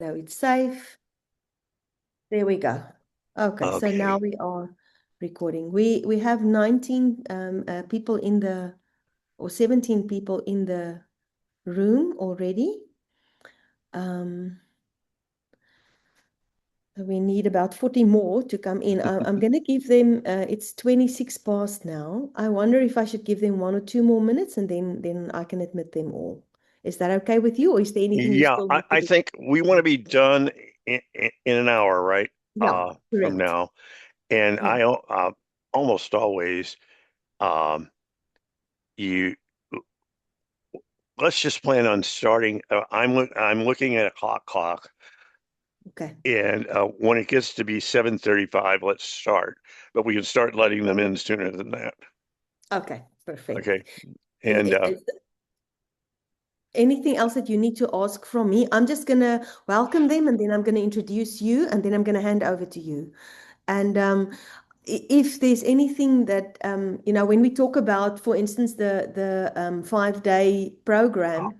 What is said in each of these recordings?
No, it's safe. There we go. Okay, so now Okay. we are recording. We have 19 people in the, or 17 people in the room already. Um, we need about 40 more to come in. I'm going to give them, it's 26 past now. I wonder if I should give them 1 or 2 more minutes and then I can admit them all. Is that okay with you, or is there anything you Yeah, still I, need to I do? think we want to be done in an hour, right? Yeah, From correct. now. And Yeah. I almost always um you let's just plan on starting. I'm looking at a clock, Okay. and when it gets to be 7:35, let's start. But we can start letting them in sooner than that. Okay, perfect. Okay. And Is anything else that you need to ask from me? I'm just gonna welcome them and then I'm gonna introduce you and then I'm gonna hand over to you. And if there's anything that when we talk about, for instance, the 5 day program.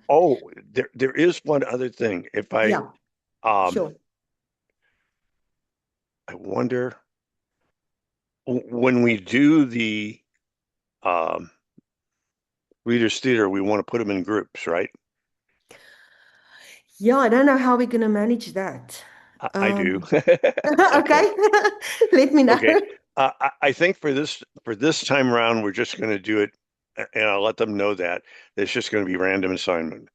there is one other thing. If Yeah, um sure. I wonder when we do the um readers theater, we want to put them in groups, right? Yeah, I don't know how we're gonna manage that. I do. Okay. Okay, let me know. Okay. I think for this time around, we're just going to do it, and I'll let them know that it's just going to be random assignment.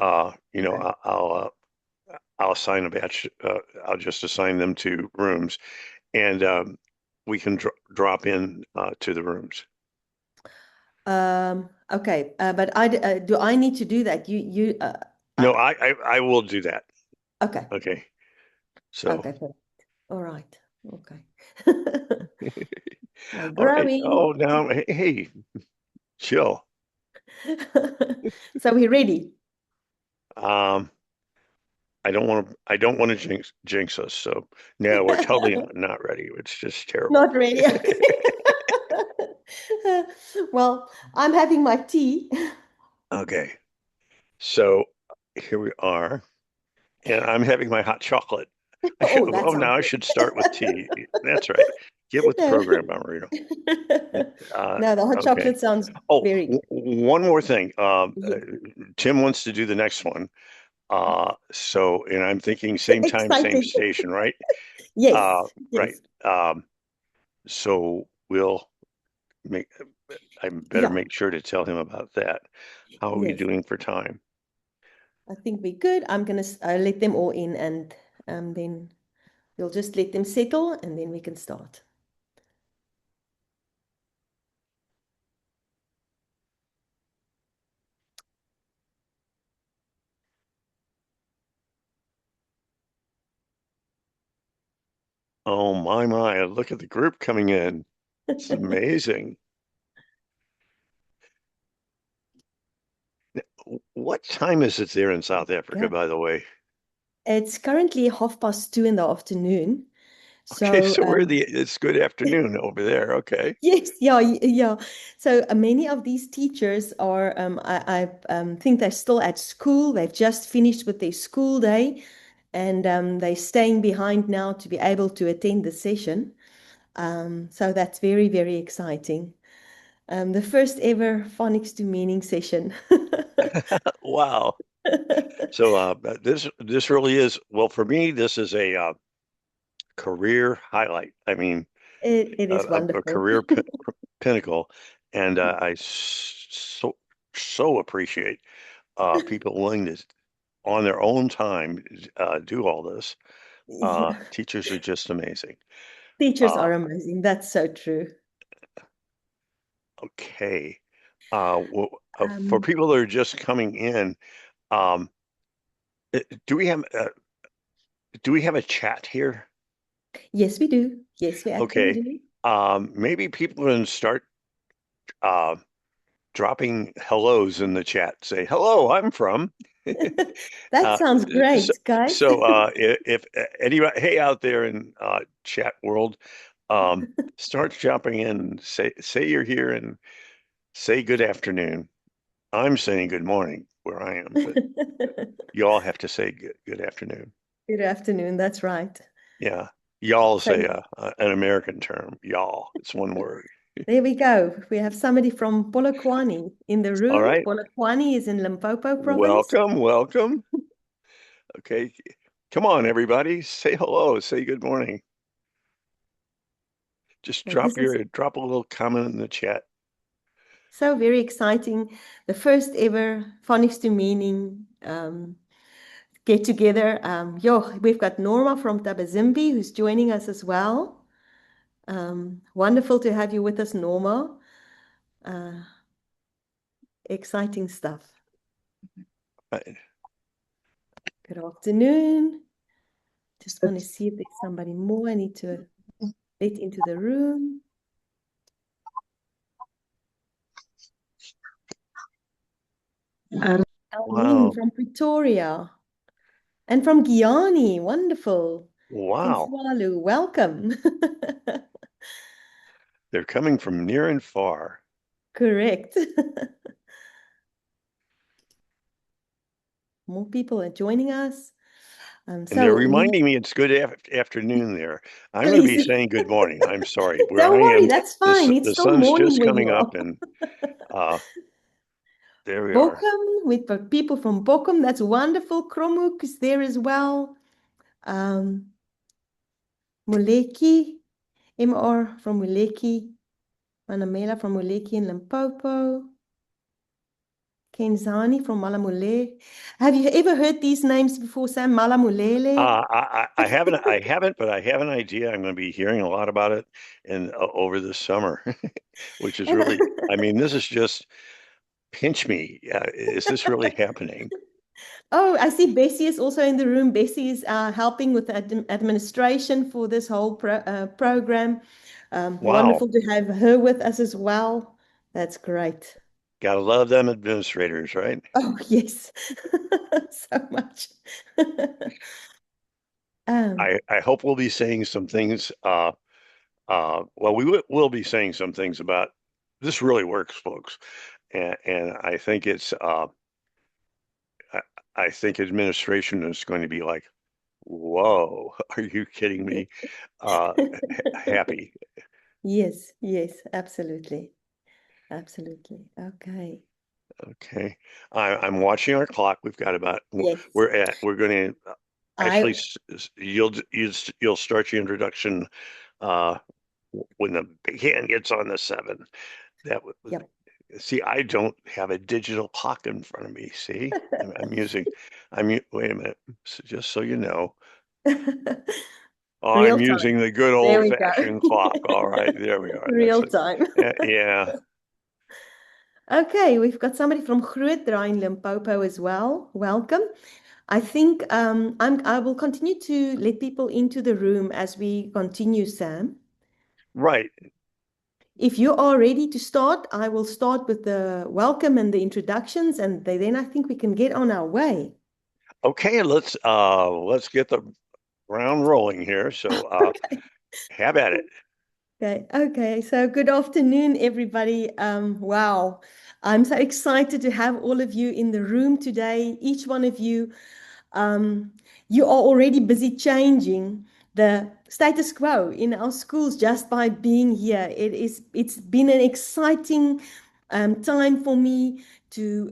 Okay. I'll assign a batch. I'll just assign them to rooms, and we can drop in to the rooms. Okay, but do I need to do that? No, I will do that. Okay, Okay. So, okay, perfect. All right. Okay. We're all right. growing. Oh, now, hey, chill. So we're ready. Um, I don't want to jinx us. So no, we're totally not ready. It's just terrible. Not ready. Okay. Well, I'm having my tea. Okay. So here we are, and I'm having my hot chocolate. Oh, that Oh, sounds now I good. should start with tea. That's right. Get with the program, Bomarito. Uh, No, the hot okay. chocolate sounds Oh, very good. one more thing. Yes. Tim wants to do the next one. And I'm thinking same time, same Exciting. station, right? Yes, Right. yes. So we'll make, I better Yeah, make sure to tell him about that. How are we yes. doing for time? I think we're good. I'm gonna let them all in and then we'll just let them settle and then we can start. Oh my, look at the group coming in. It's amazing. What time is it there in South Africa, Yeah. by the way? It's currently 2:30 in the afternoon. Okay, So so it's good afternoon over there. Okay. yes, yeah, yeah. So many of these teachers are, I think they're still at school. They've just finished with their school day, and they're staying behind now to be able to attend the session. So that's very, very exciting. The first ever phonics to meaning session. Wow. So this really is, well, for me, this is a career highlight. I mean, It is a wonderful. career pinnacle, and so appreciate people willing to, on their own time, do all this. Yeah. Teachers are just amazing. Teachers Uh, are amazing. That's so true. okay. For Um, people that are just coming in, um, do we have a chat here? yes, we do. Yes, we actually Okay. do. Maybe people can start uh, dropping hellos in the chat. Say, hello, I'm from. That Uh, sounds so, great, guys. if anybody, hey, out there in chat world, um, start jumping in. Say you're here and say good afternoon. I'm saying good morning where I am, but you all have to say good afternoon. Good afternoon. That's right. Yeah. Y'all is So an American term. Y'all. It's one word. there we go. We have somebody from Polokwane in the All room. right. Polokwane is in Limpopo province. Welcome. Welcome. Okay. Come on, everybody. Say hello. Say good morning. Just So this is drop a little comment in the chat. so very exciting. The first ever Phonics to Meaning get together. We've got Norma from Tabazimbi who's joining us as well. Wonderful to have you with us, Norma. Uh, Exciting stuff. Right. Good afternoon. Just want to see if there's somebody more I need to let into the room. Almin Wow. from Pretoria and from Guyana. Wonderful. From Wow. Swalu. Welcome. They're coming from near and far. Correct. More people are joining us. And they're So we reminding me it's good afternoon there. I'm going to be please saying good morning. I'm sorry. Where don't I worry, am, that's fine. It's the still sun's morning just where coming you up are. and uh, there we are. Bochum, with the people from Bochum, that's wonderful. Kromhoek is there as well. Um, Muleki, MR from Muleki, Manamela from Muleki in Limpopo, Kenzani from Malamule. Have you ever heard these names before, Sam? Malamulele? I haven't, but I have an idea. I'm going to be hearing a lot about it in over this summer, which is And really, I mean, this is just pinch me. Is this really happening? oh, I see Bessie is also in the room. Bessie is helping with the administration for this whole program. Wow. Wonderful to have her with us as well. That's great. Gotta love them administrators, right? Oh, yes, so much. Um, I hope we'll be saying some things. Well, will be saying some things about this really works, folks. And I think I, I think administration is going to be like, whoa, are you kidding me? Uh, Happy. yes, yes, absolutely. Absolutely. Okay. Okay. I'm watching our clock. We've got about, Yes. we're going to actually, I, you'll start your introduction uh, when the hand gets on the seven. That would, yep. see, I don't have a digital clock in front of me. See, I'm using, wait a minute. So just so you know, Real I'm time. using the good There old we go. fashioned clock. All right, there we are. That's Real it. time. Yeah. Okay, we've got somebody from Grootdraai in Limpopo as well. Welcome. I think I will continue to let people into the room as we continue, Sam. Right. If you are ready to start, I will start with the welcome and the introductions, and then I think we can get on our way. Okay, let's get the round rolling here. So Okay. have at it. Okay. So good afternoon, everybody. Wow, I'm so excited to have all of you in the room today. Each one of you, um, you are already busy changing the status quo in our schools just by being here. It's been an exciting time for me to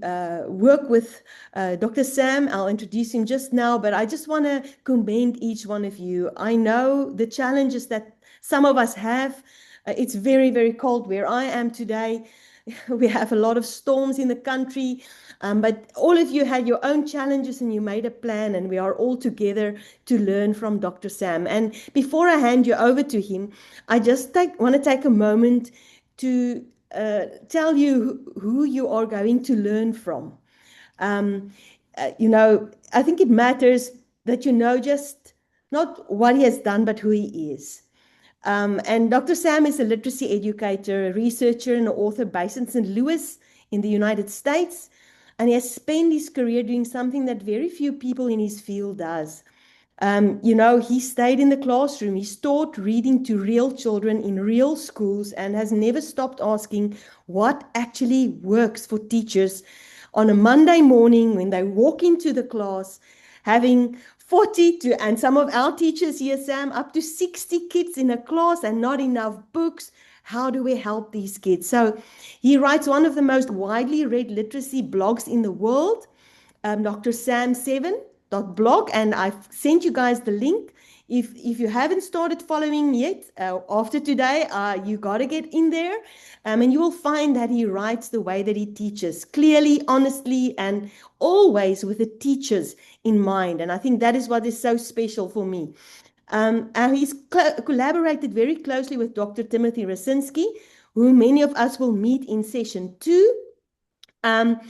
work with Dr. Sam. I'll introduce him just now, but I just want to commend each one of you. I know the challenges that some of us have. It's very, very cold where I am today. We have a lot of storms in the country, but all of you had your own challenges and you made a plan, and we are all together to learn from Dr. Sam. And before I hand you over to him, I just want to take a moment to tell you who you are going to learn from. Um, I think it matters that you know just not what he has done, but who he is. And Dr. Sam is a literacy educator, a researcher, and an author based in St. Louis in the United States. And he has spent his career doing something that very few people in his field does. He stayed in the classroom. He's taught reading to real children in real schools and has never stopped asking what actually works for teachers on a Monday morning when they walk into the class, having 40 to, and some of our teachers here, Sam, up to 60 kids in a class and not enough books. How do we help these kids? So he writes one of the most widely read literacy blogs in the world, Dr. Sam 7.blog, and I've sent you guys the link. If you haven't started following yet, after today, you got to get in there. And you will find that he writes the way that he teaches, clearly, honestly, and always with the teachers in mind. And I think that is what is so special for me. And he's collaborated very closely with Dr. Timothy Rasinski, who many of us will meet in session 2. Um,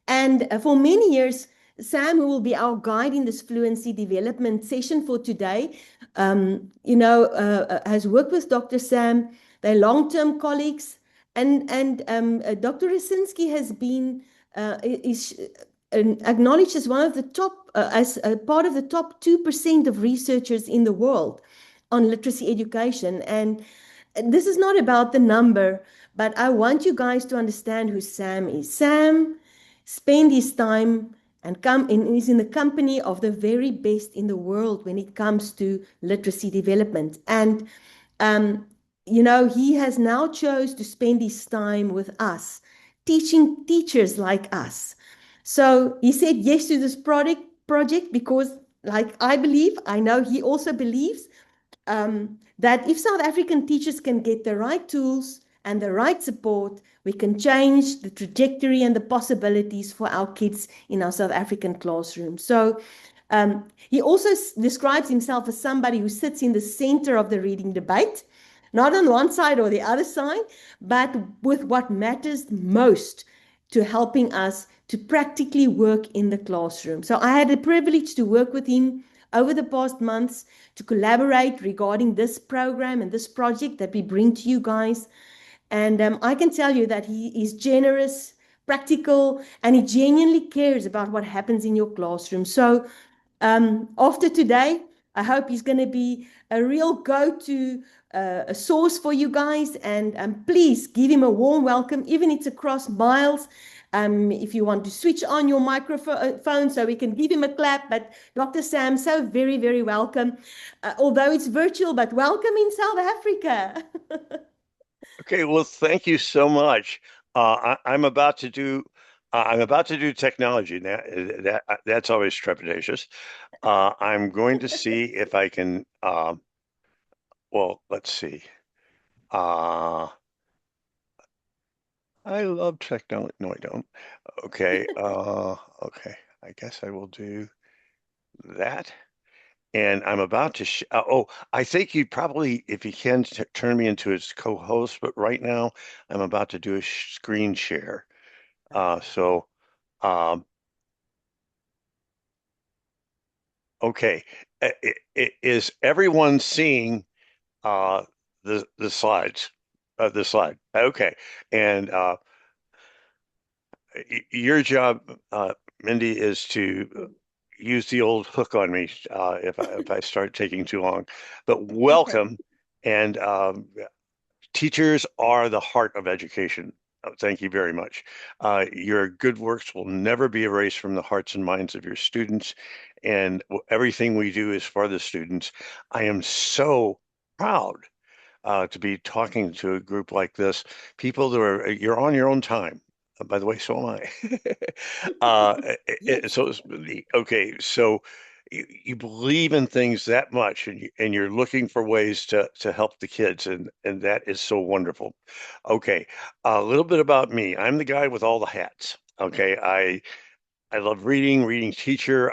and for many years, Sam, who will be our guide in this fluency development session for today, has worked with Dr. Sam. They're long-term colleagues, and Dr. Rasinski has been is acknowledged as one of the top, as a part of the top 2% of researchers in the world on literacy education. And this is not about the number, but I want you guys to understand who Sam is. Sam spent his time and is in the company of the very best in the world when it comes to literacy development. And um, he has now chose to spend his time with us, teaching teachers like us. So he said yes to this project because, like I believe, I know he also believes that if South African teachers can get the right tools and the right support, we can change the trajectory and the possibilities for our kids in our South African classroom. So he also describes himself as somebody who sits in the center of the reading debate, not on one side or the other side, but with what matters most to helping us to practically work in the classroom. So I had the privilege to work with him over the past months to collaborate regarding this program and this project that we bring to you guys. And I can tell you that he is generous, practical, and he genuinely cares about what happens in your classroom. So after today, I hope he's going to be a real go-to a source for you guys. And please give him a warm welcome, even if it's across miles. If you want to switch on your microphone so we can give him a clap. But Dr. Sam, so very, very welcome. Although it's virtual, but welcome in South Africa. Okay, well, thank you so much. I'm about to do technology now. That's always trepidatious. I'm going to see if I can. Well, let's see. Uh, I love technology. No, I don't. Okay. Okay. I guess I will do that. And I'm about to. I think you probably, if you can, turn me into his co-host. But right now, I'm about to do a screen share. So, um, okay. Is everyone seeing uh, the slides? The slide. Okay. And your job, Mindy, is to use the old hook on me if I start taking too long. But Okay. welcome, and teachers are the heart of education. Thank you very much. Your good works will never be erased from the hearts and minds of your students, and everything we do is for the students. I am so proud to be talking to a group like this, people that are, you're on your own time. By the way, so am I. Yes. So, okay, so you believe in things that much, and you're looking for ways to help the kids, and that is so wonderful. Okay, a little bit about me. I'm the guy with all the hats. Okay, I love reading teacher.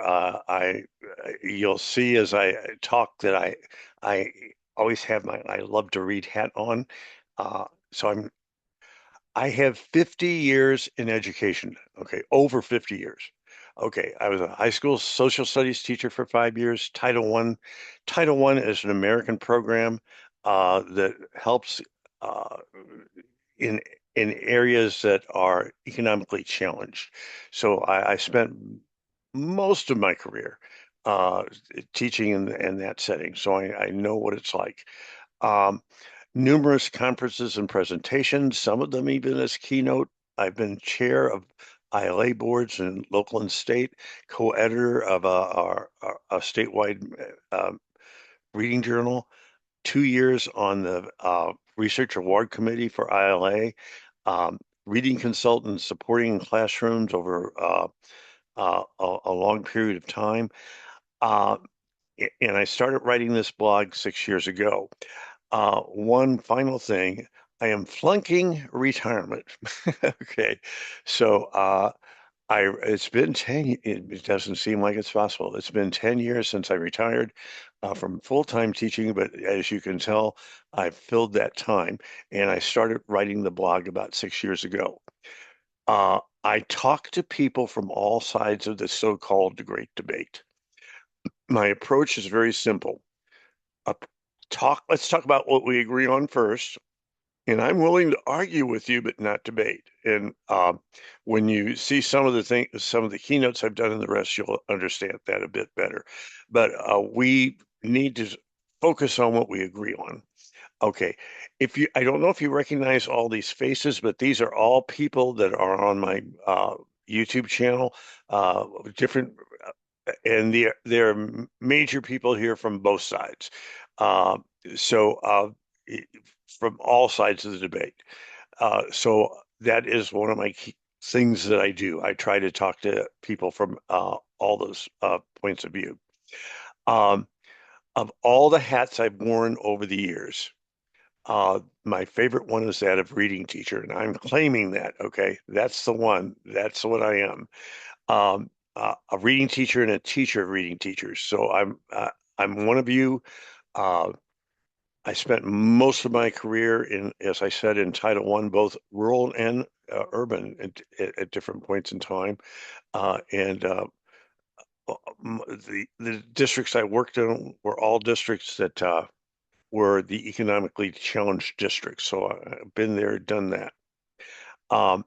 You'll see as I talk that I always have my I love to read hat on. So I have 50 years in education. Okay, over 50 years. Okay, I was a high school social studies teacher for 5 years. Title One is an American program that helps uh, in in areas that are economically challenged. So I spent most of my career uh, teaching in that setting, so I know what it's like. Um, Numerous conferences and presentations, some of them even as keynote. I've been chair of ILA boards in local and state, co-editor of a statewide reading journal, 2 years on the research award committee for ILA, reading consultant supporting classrooms over a long period of time. Uh, and I started writing this blog 6 years ago. One final thing, I am flunking retirement. Okay, so it's been 10, it doesn't seem like it's possible. It's been 10 years since I retired from full-time teaching, but as you can tell, I've filled that time and I started writing the blog about 6 years ago. I talk to people from all sides of the so-called great debate. My approach is very simple. Uh, let's talk about what we agree on first. And I'm willing to argue with you, but not debate. And when you see some of the keynotes I've done in the rest, you'll understand that a bit better. But we need to focus on what we agree on. Okay. I don't know if you recognize all these faces, but these are all people that are on my YouTube channel, different, and they're major people here from both sides. Uh, so from all sides of the debate. So that is one of my key things that I do. I try to talk to people from all those points of view. Um, of all the hats I've worn over the years, my favorite one is that of reading teacher, and I'm claiming that. Okay, that's the one. That's what I am. A reading teacher and a teacher of reading teachers. So I'm one of you. Uh, I spent most of my career in, as I said, in Title One, both rural and urban at different points in time. And the districts I worked in were all districts that were the economically challenged districts. So I've been there, done that. Um,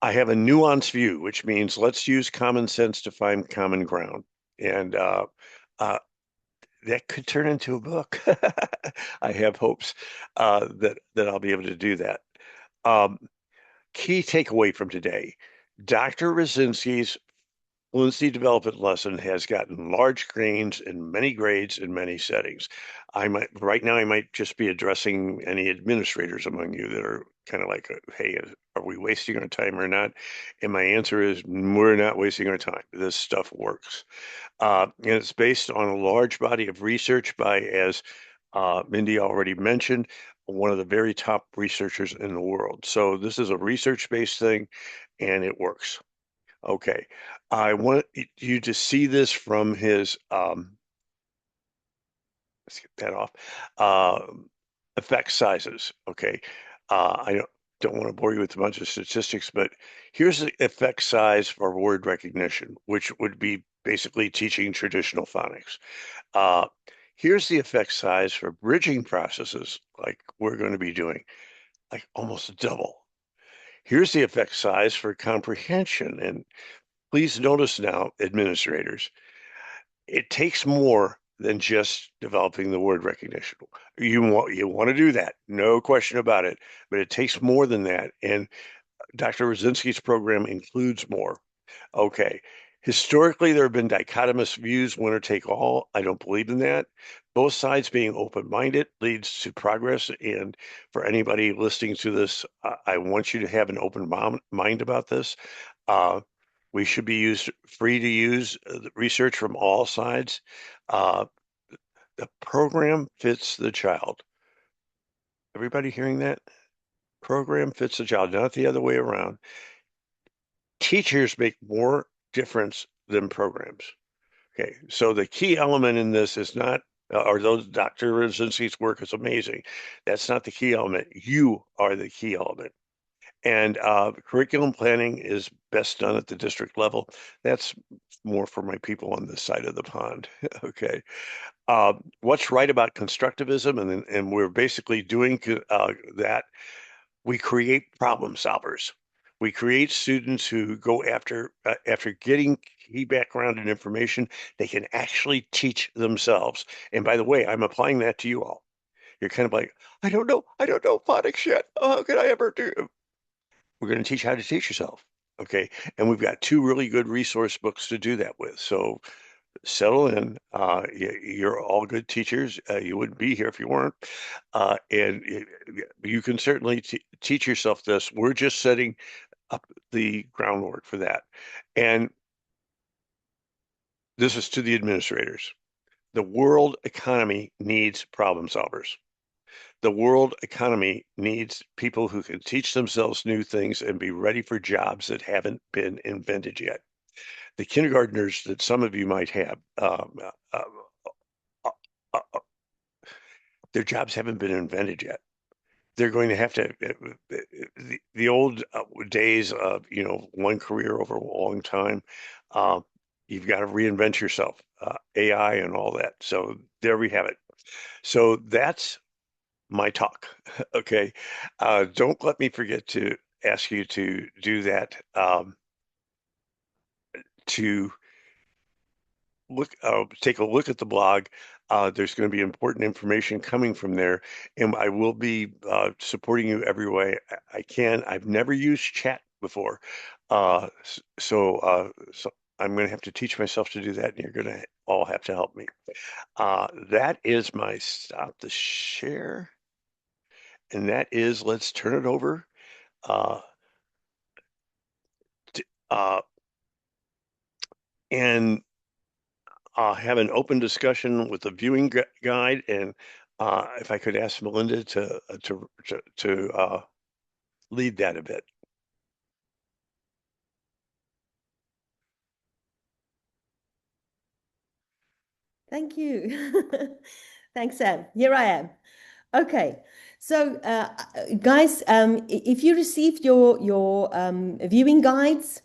I have a nuanced view, which means let's use common sense to find common ground. And uh, that could turn into a book. I have hopes that I'll be able to do that. Um, Key takeaway from today: Dr. Rasinski's Fluency Development Lesson has gotten large screens in many grades in many settings. Right now I might just be addressing any administrators among you that are kind of like, hey, are we wasting our time or not? And my answer is we're not wasting our time. This stuff works. And it's based on a large body of research by, as Mindy already mentioned, one of the very top researchers in the world. So this is a research-based thing, and it works. Okay. I want you to see this from his, let's get that off, uh, effect sizes. Okay. I don't want to bore you with a bunch of statistics, but here's the effect size for word recognition, which would be basically teaching traditional phonics. Uh, Here's the effect size for bridging processes, like we're going to be doing, like almost double. Here's the effect size for comprehension. And please notice now, administrators, it takes more than just developing the word recognition. You want to do that, no question about it, but it takes more than that. And Dr. Rasinski's program includes more. Okay. Historically, there have been dichotomous views, winner take all. I don't believe in that. Both sides being open-minded leads to progress. And for anybody listening to this, I want you to have an open mind about this. Uh, we should be free to use research from all sides. Uh, the program fits the child. Everybody hearing that? Program fits the child, not the other way around. Teachers make more difference than programs. Okay, so the key element in this is not, or those Dr. Residency's work is amazing. That's not the key element. You are the key element. And curriculum planning is best done at the district level. That's more for my people on this side of the pond. Okay. What's right about constructivism? And we're basically doing that. We create problem solvers. We create students who go after getting key background and information, they can actually teach themselves. And by the way, I'm applying that to you all. You're kind of like, I don't know phonics yet. Oh, how could I ever do? We're going to teach how to teach yourself. Okay. And we've got two really good resource books to do that with. So settle in. You're all good teachers. You wouldn't be here if you weren't. And you can certainly teach yourself this. We're just setting up the groundwork for that. And this is to the administrators. The world economy needs problem solvers. The world economy needs people who can teach themselves new things and be ready for jobs that haven't been invented yet. The kindergartners that some of you might have, uh, uh, their jobs haven't been invented yet. They're going to have to, the old days of, one career over a long time, uh, you've got to reinvent yourself, AI and all that. So there we have it. So that's my talk. Okay. Don't let me forget to ask you to do that, to take a look at the blog. There's going to be important information coming from there, and I will be supporting you every way I can. I've never used chat before, so I'm going to have to teach myself to do that, and you're going to all have to help me. That is my stop the share, and that is let's turn it over. Uh, to, and have an open discussion with the viewing guide, and if I could ask Melinda to lead that a bit. Thank you. Thanks, Sam. Here I am. Okay. So, guys, if you received your viewing guides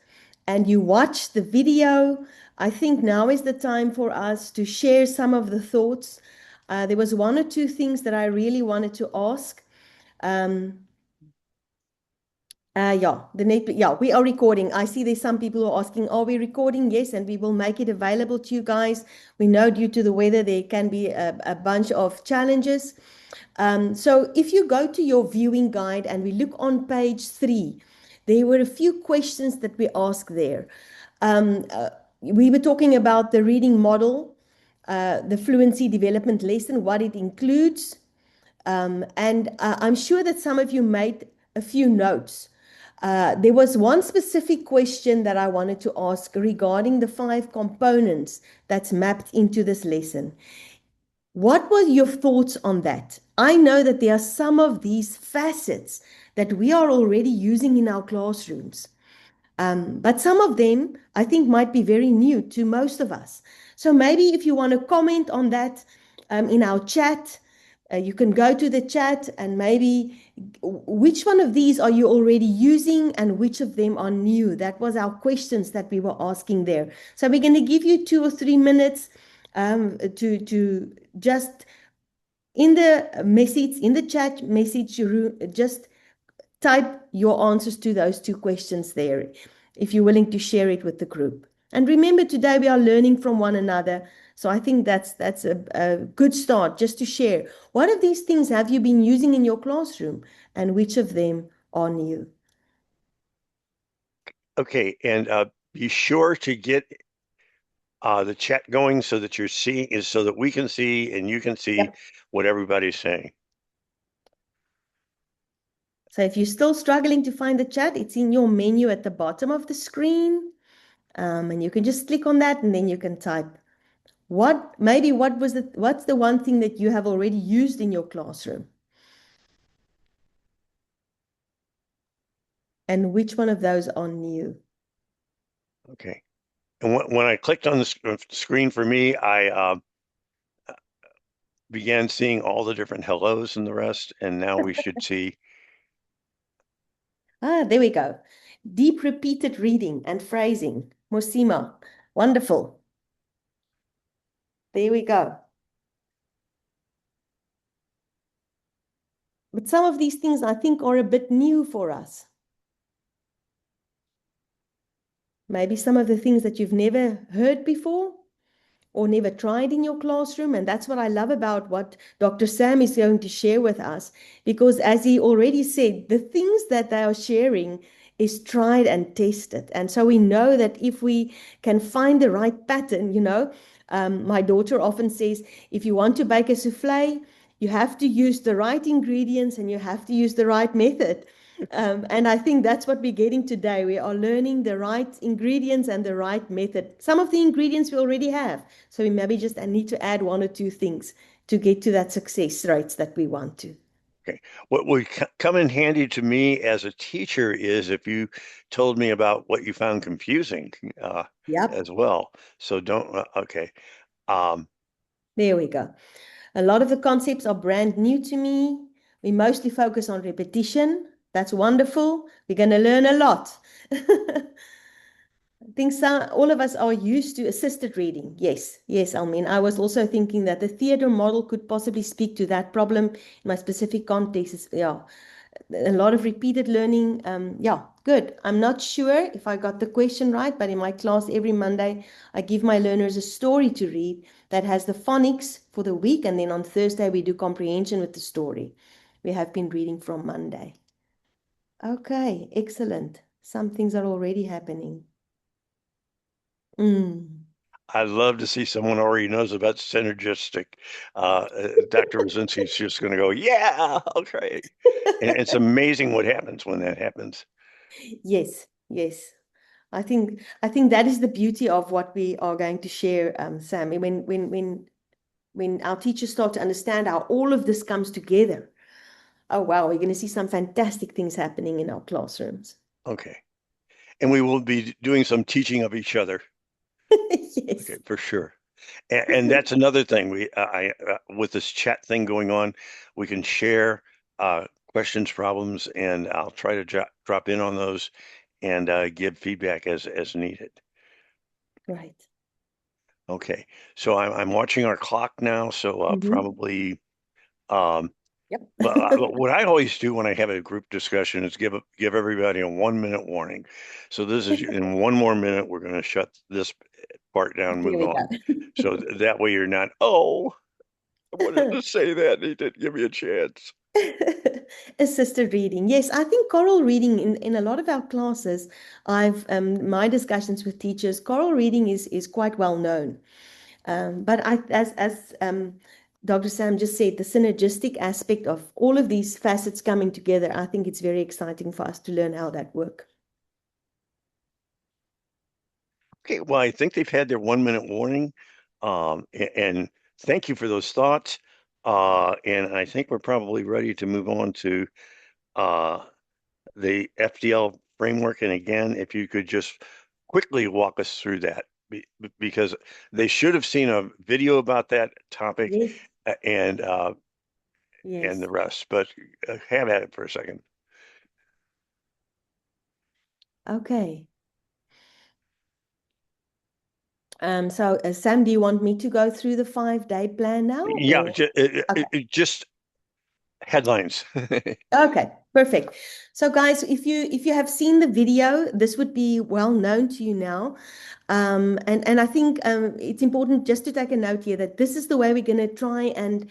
and you watched the video, I think now is the time for us to share some of the thoughts. There was one or two things that I really wanted to ask. Um, yeah, we are recording. I see there's some people who are asking, are we recording? Yes, and we will make it available to you guys. We know due to the weather, there can be a bunch of challenges. So if you go to your viewing guide and we look on page 3, there were a few questions that we asked there. Um, uh, we were talking about the reading model, the fluency development lesson, what it includes. And I'm sure that some of you made a few notes. There was one specific question that I wanted to ask regarding the 5 components that's mapped into this lesson. What were your thoughts on that? I know that there are some of these facets that we are already using in our classrooms. But some of them, I think, might be very new to most of us. So maybe if you want to comment on that in our chat, you can go to the chat and maybe which one of these are you already using and which of them are new? That was our questions that we were asking there. So we're going to give you 2 or 3 minutes to just in the message, in the chat message, just type your answers to those 2 questions there if you're willing to share it with the group. And remember, today we are learning from one another. So I think that's a good start just to share. What of these things have you been using in your classroom and which of them are new? Okay, and be sure to get the chat going so that you're seeing is so that we can see and you can see Yep. what everybody's saying. So if you're still struggling to find the chat, it's in your menu at the bottom of the screen. And you can just click on that and then you can type. What's the one thing that you have already used in your classroom? And which one of those are new? Okay. And when I clicked on the screen for me, I began seeing all the different hellos and the rest, and now we should see. There we go. Deep repeated reading and phrasing. Mosima. Wonderful. There we go. But some of these things I think are a bit new for us. Maybe some of the things that you've never heard before or never tried in your classroom. And that's what I love about what Dr. Sam is going to share with us. Because as he already said, the things that they are sharing is tried and tested. And so we know that if we can find the right pattern, my daughter often says, if you want to bake a souffle, you have to use the right ingredients and you have to use the right method. And I think that's what we're getting today. We are learning the right ingredients and the right method. Some of the ingredients we already have. So we maybe just need to add one or two things to get to that success rates that we want to. Okay. What would come in handy to me as a teacher is if you told me about what you found confusing Yep. as well. So don't, okay. Um, There we go. A lot of the concepts are brand new to me. We mostly focus on repetition. That's wonderful. We're going to learn a lot. I think all of us are used to assisted reading. Yes, yes, I mean, I was also thinking that the theater model could possibly speak to that problem in my specific context. Yeah, a lot of repeated learning. Yeah, good. I'm not sure if I got the question right, but in my class every Monday, I give my learners a story to read that has the phonics for the week, and then on Thursday we do comprehension with the story. We have been reading from Monday. Okay, excellent. Some things are already happening. Mm. I love to see someone who already knows about synergistic. Dr. Rasinski's just going to go, yeah, okay. And it's amazing what happens when that happens. Yes, yes. I think that is the beauty of what we are going to share, Sam. When our teachers start to understand how all of this comes together, oh wow, we're going to see some fantastic things happening in our classrooms. Okay. And we will be doing some teaching of each other. Okay, Yes. for sure. And that's another thing with this chat thing going on, we can share questions, problems, and I'll try to drop in on those and give feedback as needed. Right. Okay, so I'm watching our clock now, so Hmm. probably um, Yep. well, what I always do when I have a group discussion is give everybody a 1 minute warning. So this is in one more minute, we're going to shut this part down, There move we on. So that way you're not, oh, I wanted go. to say that. He didn't give me a chance. Assisted reading. Yes, I think choral reading in a lot of our classes, I've my discussions with teachers, choral reading is quite well known. But as Dr. Sam just said, the synergistic aspect of all of these facets coming together, I think it's very exciting for us to learn how that work. Okay, well, I think they've had their 1 minute warning. And thank you for those thoughts. And I think we're probably ready to move on to uh, the FDL framework. And again, if you could just quickly walk us through that, because they should have seen a video about that topic Yes, uh, and uh, and yes. the rest. But have at it for a second. Okay. So Sam, do you want me to go through the 5-day plan now, Yeah, or? Okay. just headlines. Okay, perfect. So guys, if you have seen the video, this would be well known to you now. And I think it's important just to take a note here that this is the way we're going to try and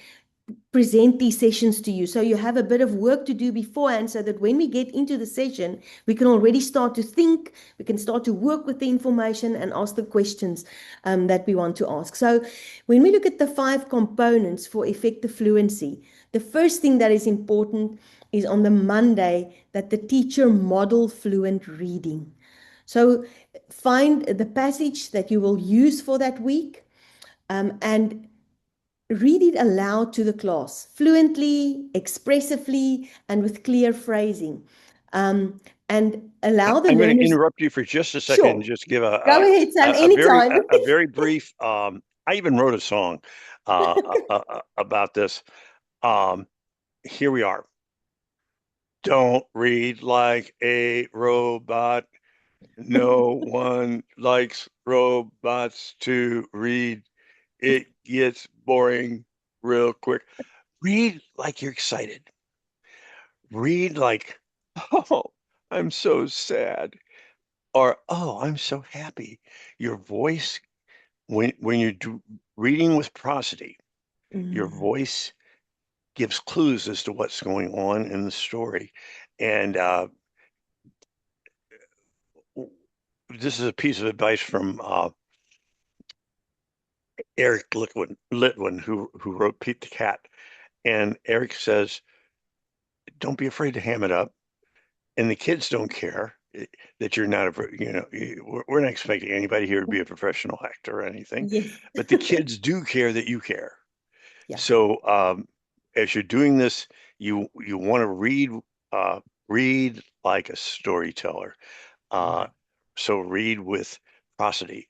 present these sessions to you. So you have a bit of work to do beforehand so that when we get into the session, we can already start to think, we can start to work with the information and ask the questions that we want to ask. So when we look at the 5 components for effective fluency, the first thing that is important is on the Monday that the teacher model fluent reading. So find the passage that you will use for that week and read it aloud to the class fluently, expressively, and with clear phrasing. And allow the I'm going to learners. interrupt you for just a second and Sure. just give Go ahead, Sam, anytime. a very brief. I even wrote a song about this. Um, Here we are. Don't read like a robot. No one likes robots to read. It gets boring real quick. Read like you're excited. Read like, oh, I'm so sad. Or, oh, I'm so happy. Your voice, when you're reading with prosody, your Mm, voice gives clues as to what's going on in the story. And this is a piece of advice from Eric Litwin, who wrote Pete the Cat. And Eric says, don't be afraid to ham it up. And the kids don't care that you're not we're not expecting anybody here to be a professional actor or anything, Yes. but the kids do care that you care. Yeah. So as you're doing this, you want to read like a storyteller. Uh, Yeah. so read with prosody.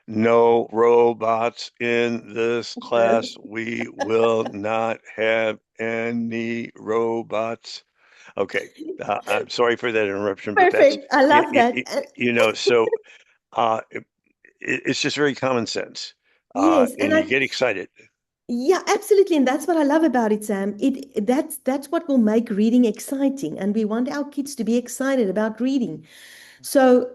No robots in this No. class. We will not have any robots. Okay. I'm sorry for that interruption, but that's Perfect. I love that. so it's just very common sense. Yes, and And you get excited. yeah, absolutely, and that's what I love about it, Sam. That's what will make reading exciting, and we want our kids to be excited about reading. So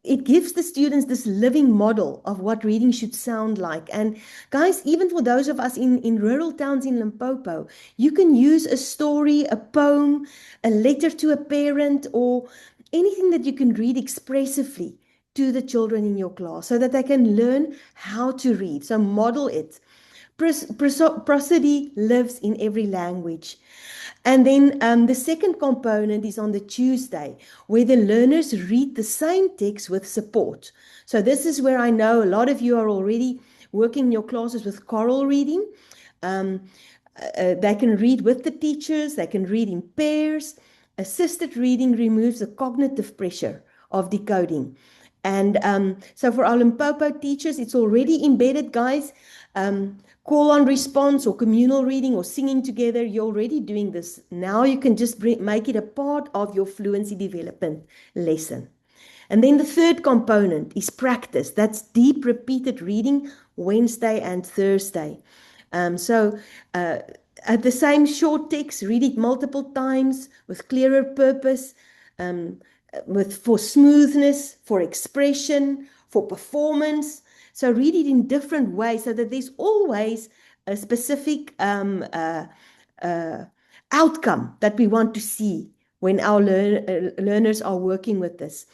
it gives the students this living model of what reading should sound like. And guys, even for those of us in rural towns in Limpopo, you can use a story, a poem, a letter to a parent, or anything that you can read expressively to the children in your class so that they can learn how to read. So model it. Prosody lives in every language. And then the second component is on the Tuesday, where the learners read the same text with support. So this is where I know a lot of you are already working in your classes with choral reading. Um, they can read with the teachers, they can read in pairs. Assisted reading removes the cognitive pressure of decoding. And so for our Limpopo teachers, it's already embedded, guys. Call on response or communal reading or singing together. You're already doing this. Now you can just make it a part of your fluency development lesson. And then the third component is practice. That's deep repeated reading Wednesday and Thursday. So at the same short text, read it multiple times with clearer purpose, um, with for smoothness, for expression, for performance. So read it in different ways so that there's always a specific uh, outcome that we want to see when our learners are working with this.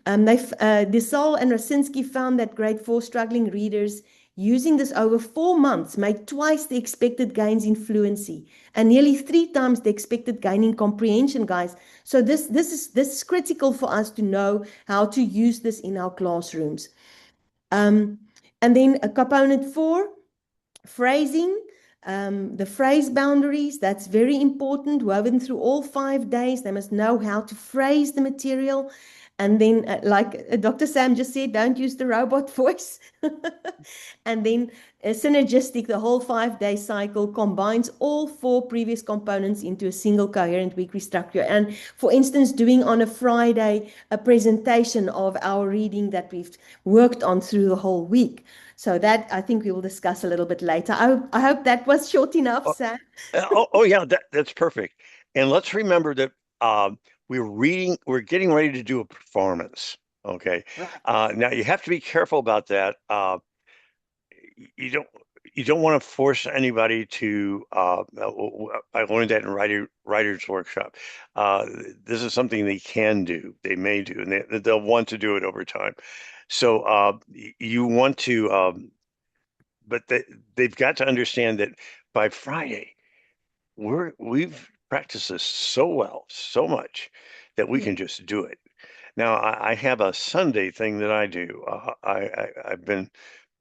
Desal and Rasinski found that grade 4 struggling readers using this over 4 months made twice the expected gains in fluency and nearly 3 times the expected gain in comprehension, guys. So this is critical for us to know how to use this in our classrooms. Um, and then a component 4, phrasing, the phrase boundaries, that's very important, woven through all 5 days. They must know how to phrase the material. And then, like Dr. Sam just said, don't use the robot voice. And then synergistic, the whole 5 day cycle combines all 4 previous components into a single coherent weekly structure. And for instance, doing on a Friday a presentation of our reading that we've worked on through the whole week. So that I think we will discuss a little bit later. I hope that was short enough, Oh, Sam. yeah, that's perfect. And let's remember that we're getting ready to do a performance. Okay. Right. Now you have to be careful about that. You don't you don't want to force anybody to I learned that in writer's workshop. Uh, this is something they can do, they may do, and they'll want to do it over time. So you want to but they've got to understand that by Friday we've practiced this so well, so much that we Yeah. can just do it. Now, I have a Sunday thing that I do. I've been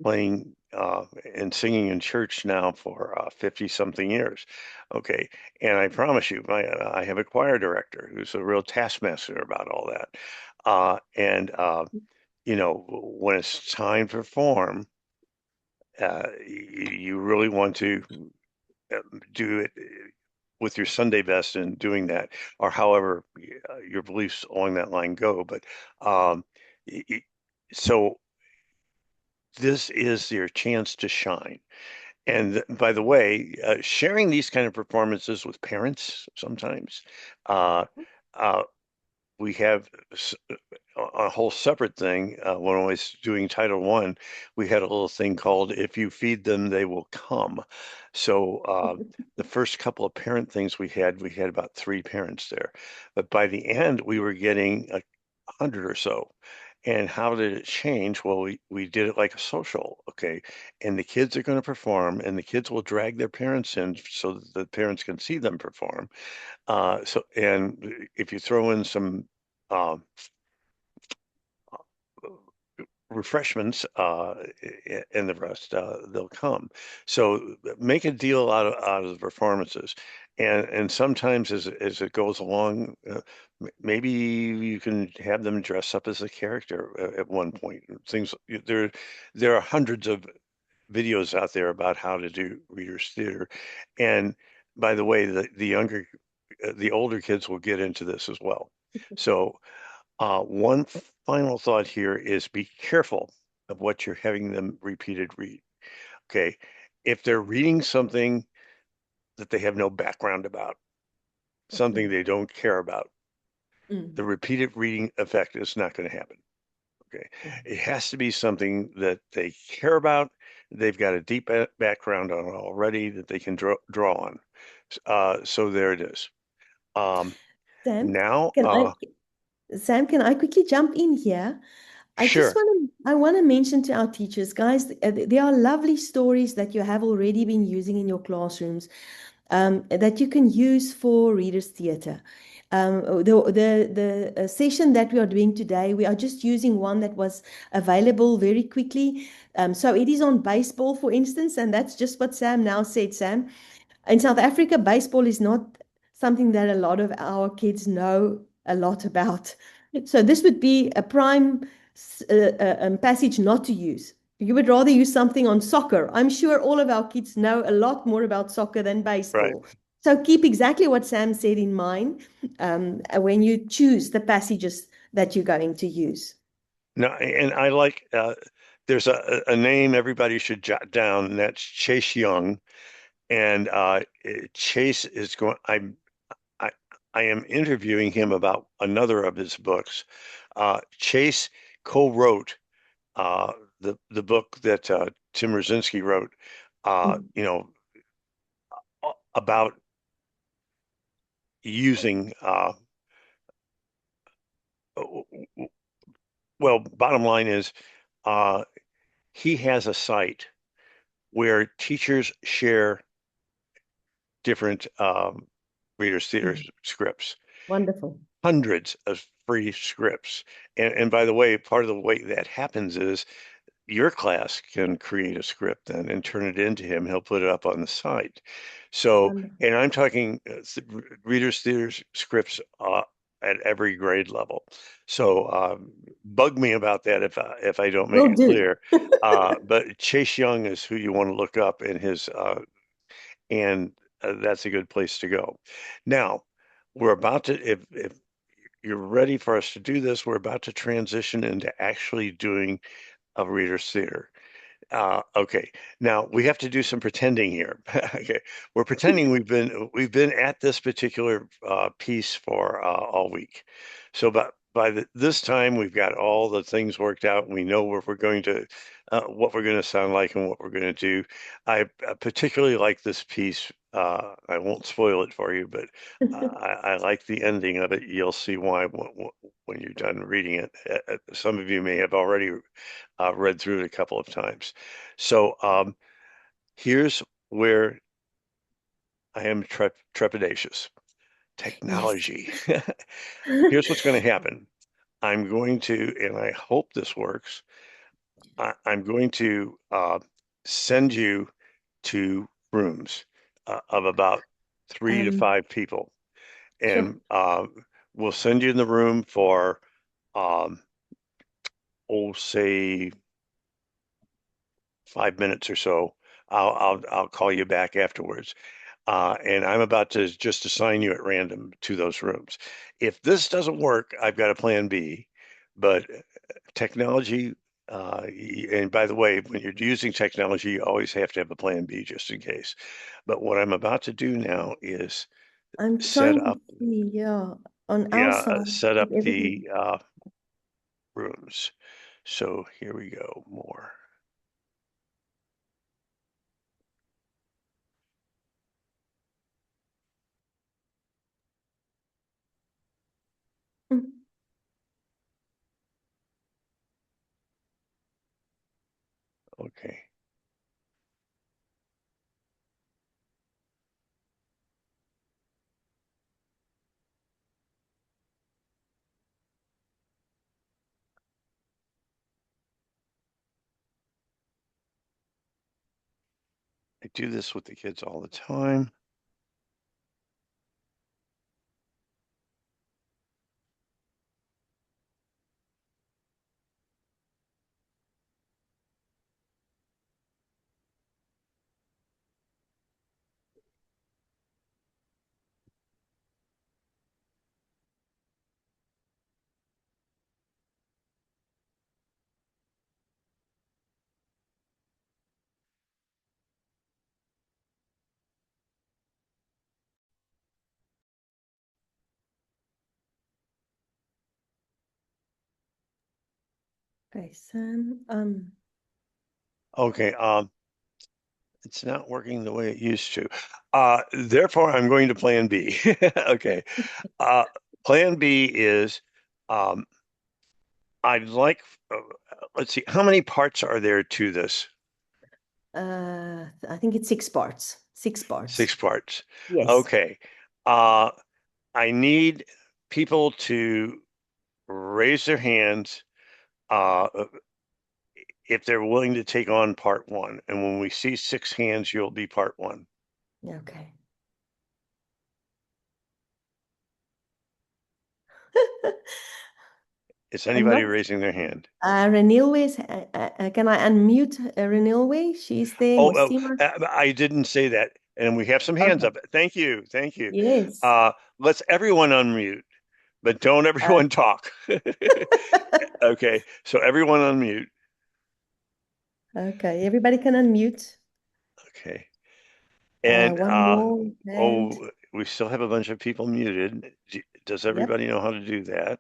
playing and singing in church now for 50 something years. Okay. And I promise you, I have a choir director who's a real taskmaster about all that. And when it's time to perform, you really want to uh, do it with your Sunday best and doing that, or however your beliefs along that line go. But um, so this is your chance to shine. And by the way, sharing these kind of performances with parents sometimes, uh, uh, we have a whole separate thing. When I was doing Title I, we had a little thing called "If you feed them, they will come." So the first couple of parent things we had about 3 parents there, but by the end we were getting 100 or so, And how did it change? Well, we did it like a social, okay? And the kids are going to perform, and the kids will drag their parents in so that the parents can see them perform. And if you throw in some uh, refreshments and the rest, they'll come. So make a deal out of the performances. And sometimes as it goes along, maybe you can have them dress up as a character at one point. Things there are hundreds of videos out there about how to do readers theater. And by the way, the older kids will get into this as well. So one final thought here is be careful of what you're having them repeated read. Okay. If they're reading something that they have no background about, something Okay. they don't care about, the Mm. repeated reading effect is not going to happen. Okay. It has to be something that they care about. They've got a deep background on already that they can draw on. So there it is. Um, Sam, now, can I Sam, can I quickly jump in here? sure. I want to mention to our teachers, guys, there are lovely stories that you have already been using in your classrooms that you can use for Readers Theatre. The session that we are doing today, we are just using one that was available very quickly. So it is on baseball, for instance, and that's just what Sam now said, Sam. In South Africa, baseball is not something that a lot of our kids know a lot about. So this would be a prime passage not to use. You would rather use something on soccer. I'm sure all of our kids know a lot more about soccer than Right. baseball. So keep exactly what Sam said in mind when you choose the passages that you're going to use. No, and I like there's a name everybody should jot down, and that's Chase Young. And Chase is going. I I am interviewing him about another of his books. Chase co-wrote uh, the book that Tim Rasinski wrote. Mhm. You know about using. Well, bottom line is, uh, he has a site where teachers share different readers theater Mhm. scripts, Wonderful. hundreds of free scripts. And by the way, part of the way that happens is your class can create a script then and turn it into him. He'll put it up on the site. So, Wonderful. and I'm talking readers theater scripts at every grade level. So bug me about that if I don't make Will it do. clear. But Chase Young is who you want to look up in his and that's a good place to go. Now, we're about to, if you're ready for us to do this, we're about to transition into actually doing a reader's theater. Okay, now we have to do some pretending here. Okay, we're pretending we've been at this particular piece for all week. So by this time we've got all the things worked out. We know what we're going to sound like and what we're going to do. I particularly like this piece. I won't spoil it for you, but I like the ending of it. You'll see why when you're done reading it. Some of you may have already read through it a couple of times. So here's where I am trepidatious. Yes. Technology. Here's what's going to happen. I'm going to, and I hope this works. I'm going to send you to rooms of about three to Um, five people, sure. and we'll send you in the room for, um, oh, say 5 minutes or so. I'll call you back afterwards. And I'm about to just assign you at random to those rooms. If this doesn't work, I've got a plan B. But technology, and by the way, when you're using technology, you always have to have a plan B just in case. But what I'm about to do now is I'm set trying to up, see, yeah, on our yeah, side, set if up everything. the rooms. So here we go. More. Mm. Okay. I do this with the kids all the time. Okay, Sam. Okay, it's not working the way it used to. Therefore, I'm going to plan B. Okay. Uh, Plan B is um, I'd like, let's see, how many parts are there to this? I think it's 6 parts. 6 parts. 6 parts. Yes. Okay. I need people to raise their hands uh, if they're willing to take on part one. And when we see 6 hands, you'll be part one. Okay. Is I'm anybody not. raising their hand? Renilwe's. Can I unmute Renilwe? She's there. Oh, Mosima. I didn't say that. And we have some hands Okay. up. Thank you. Thank you. Yes. Let's everyone unmute, but don't Uh, everyone talk. Okay, so everyone unmute. okay. Everybody can unmute. Okay. And One more hand. oh, we still have a bunch of people muted. Does Yep. everybody know how to do that?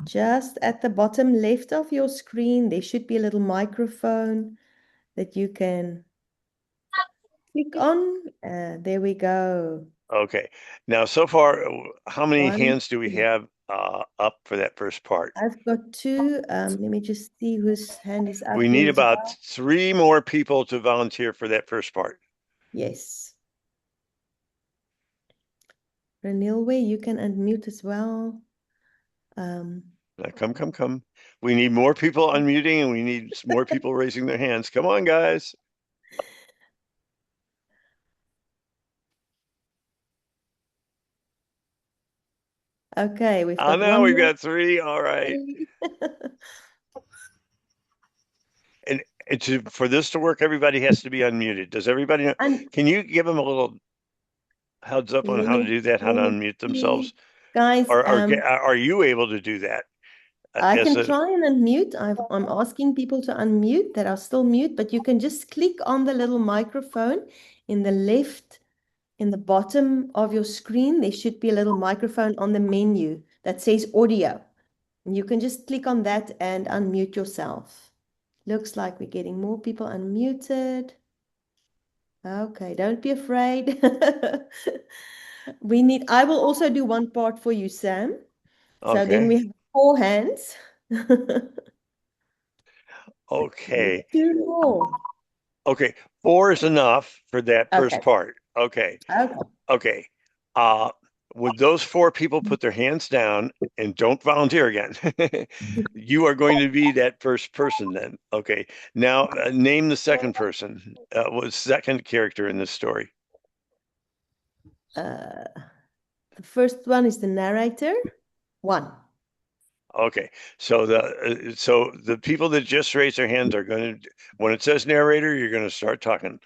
Just at the bottom left of your screen, there should be a little microphone that you can click on. There we go. Okay. Now, so far, how many One, hands do we two. have up for that first part? I've got two. Let me just see whose hand is We up need there as about well. 3 more people to volunteer for that first part. Yes. Renilwe, you can unmute as well. Um, Now, come. We need more people unmuting and we need more people raising their hands. Come on, guys. okay, we've Oh, got now one we've more. got 3. All right. Yay. For this to work, everybody has to be unmuted. Does everybody know? And Can you give them a little heads up on how to do that, how to let me unmute themselves? see. Guys, Or are you able to do that? I As can a try and unmute. I'm asking people to unmute that are still mute, but you can just click on the little microphone in the left, in the bottom of your screen. There should be a little microphone on the menu that says audio. And you can just click on that and unmute yourself. Looks like we're getting more people unmuted. Okay, don't be afraid. I will also do one part for you, Sam. So then we Okay. have 4 hands. Okay. 2 more. Okay. 4 is enough for that first Okay. part. Okay. Okay. Okay. Uh, would those 4 people put their hands down and don't volunteer again? You are going to be that first person then. Okay. Now, name the second person. Was second character in this story? Uh, the first one is the narrator. One. Okay. So the people that just raise their hands are going to, when it says narrator, you're going to start talking.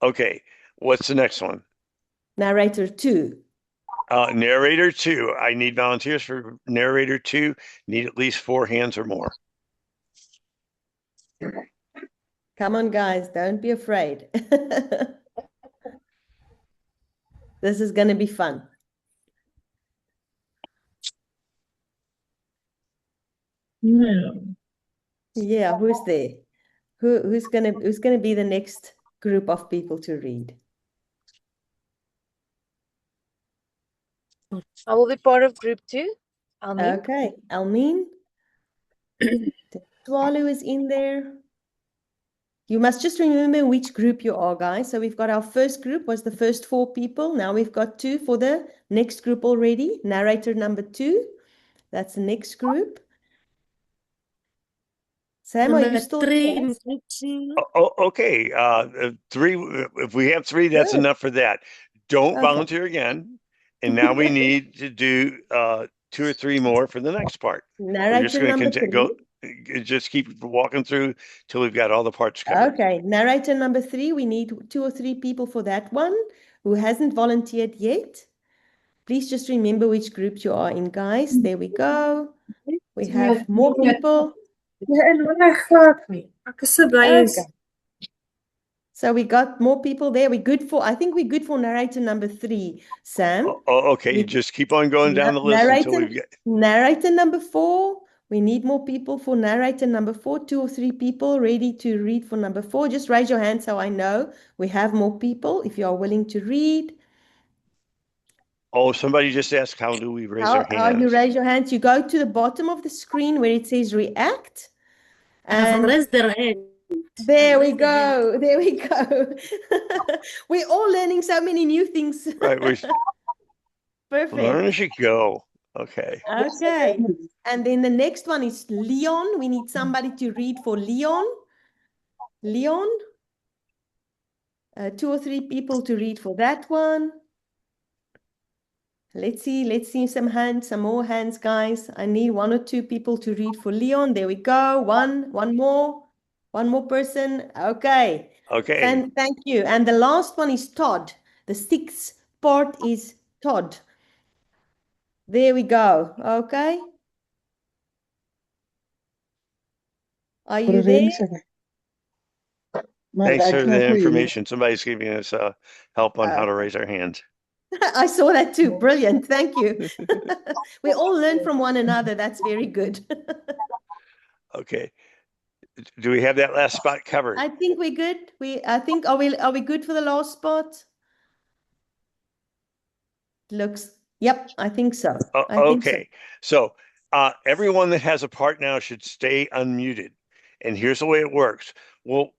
Okay. What's the next one? Narrator two. Narrator two. I need volunteers for narrator two. Need at least 4 hands or more. Come on, guys. Don't be afraid. This is going to be fun. No. Yeah, who's there? Who's gonna be the next group of people to read? I will be part of group 2. Almin. Okay, Almin. Swallow is in there. You must just remember which group you are, guys. So we've got our first group was the first 4 people. Now we've got 2 for the next group already. Narrator number 2. That's the next group. Sam, are you still here? Okay. 3. If we have 3, that's Good. enough for that. Don't Okay. volunteer again. And now we need to do 2 or 3 more for the next part. We're just Narrator going number to 3. just keep walking through till we've got all the parts covered. Okay, narrator number 3. We need 2 or 3 people for that one who hasn't volunteered yet. Please just remember which groups you are in, guys. There we go. We have more people. Okay. So we got more people there. We're good for, I think we're good for narrator number 3, Sam. Okay, just keep on going down the list until we've got. Narrator number 4. We need more people for narrator number 4. 2 or 3 people ready to read for number 4. Just raise your hand so I know we have more people if you are willing to read. Oh, somebody just asked, how do we raise our How you hands? raise your hands? You go to the bottom of the screen where it says react. And raise their hand. There we go. There we go. We're all learning so many new things. Right, we Perfect. learn as you go. Okay. Okay. And then the next one is Leon. We need somebody to read for Leon. Leon. 2 or 3 people to read for that one. Let's see some hands, some more hands, guys. I need 1 or 2 people to read for Leon. There we go. One more person. Okay. Okay. Thank you. And the last one is Todd. The 6th part is Todd. There we go. Okay. Are you there? Thanks for the information. Somebody's giving us help on how to raise our hands. I saw that too. Brilliant. Thank you. We all learn from one another. That's very good. Okay. Do we have that last spot covered? I think we're good. I think are we good for the last spot? Yep, I think so. Okay. So everyone that has a part now should stay unmuted. And here's the way it works. We'll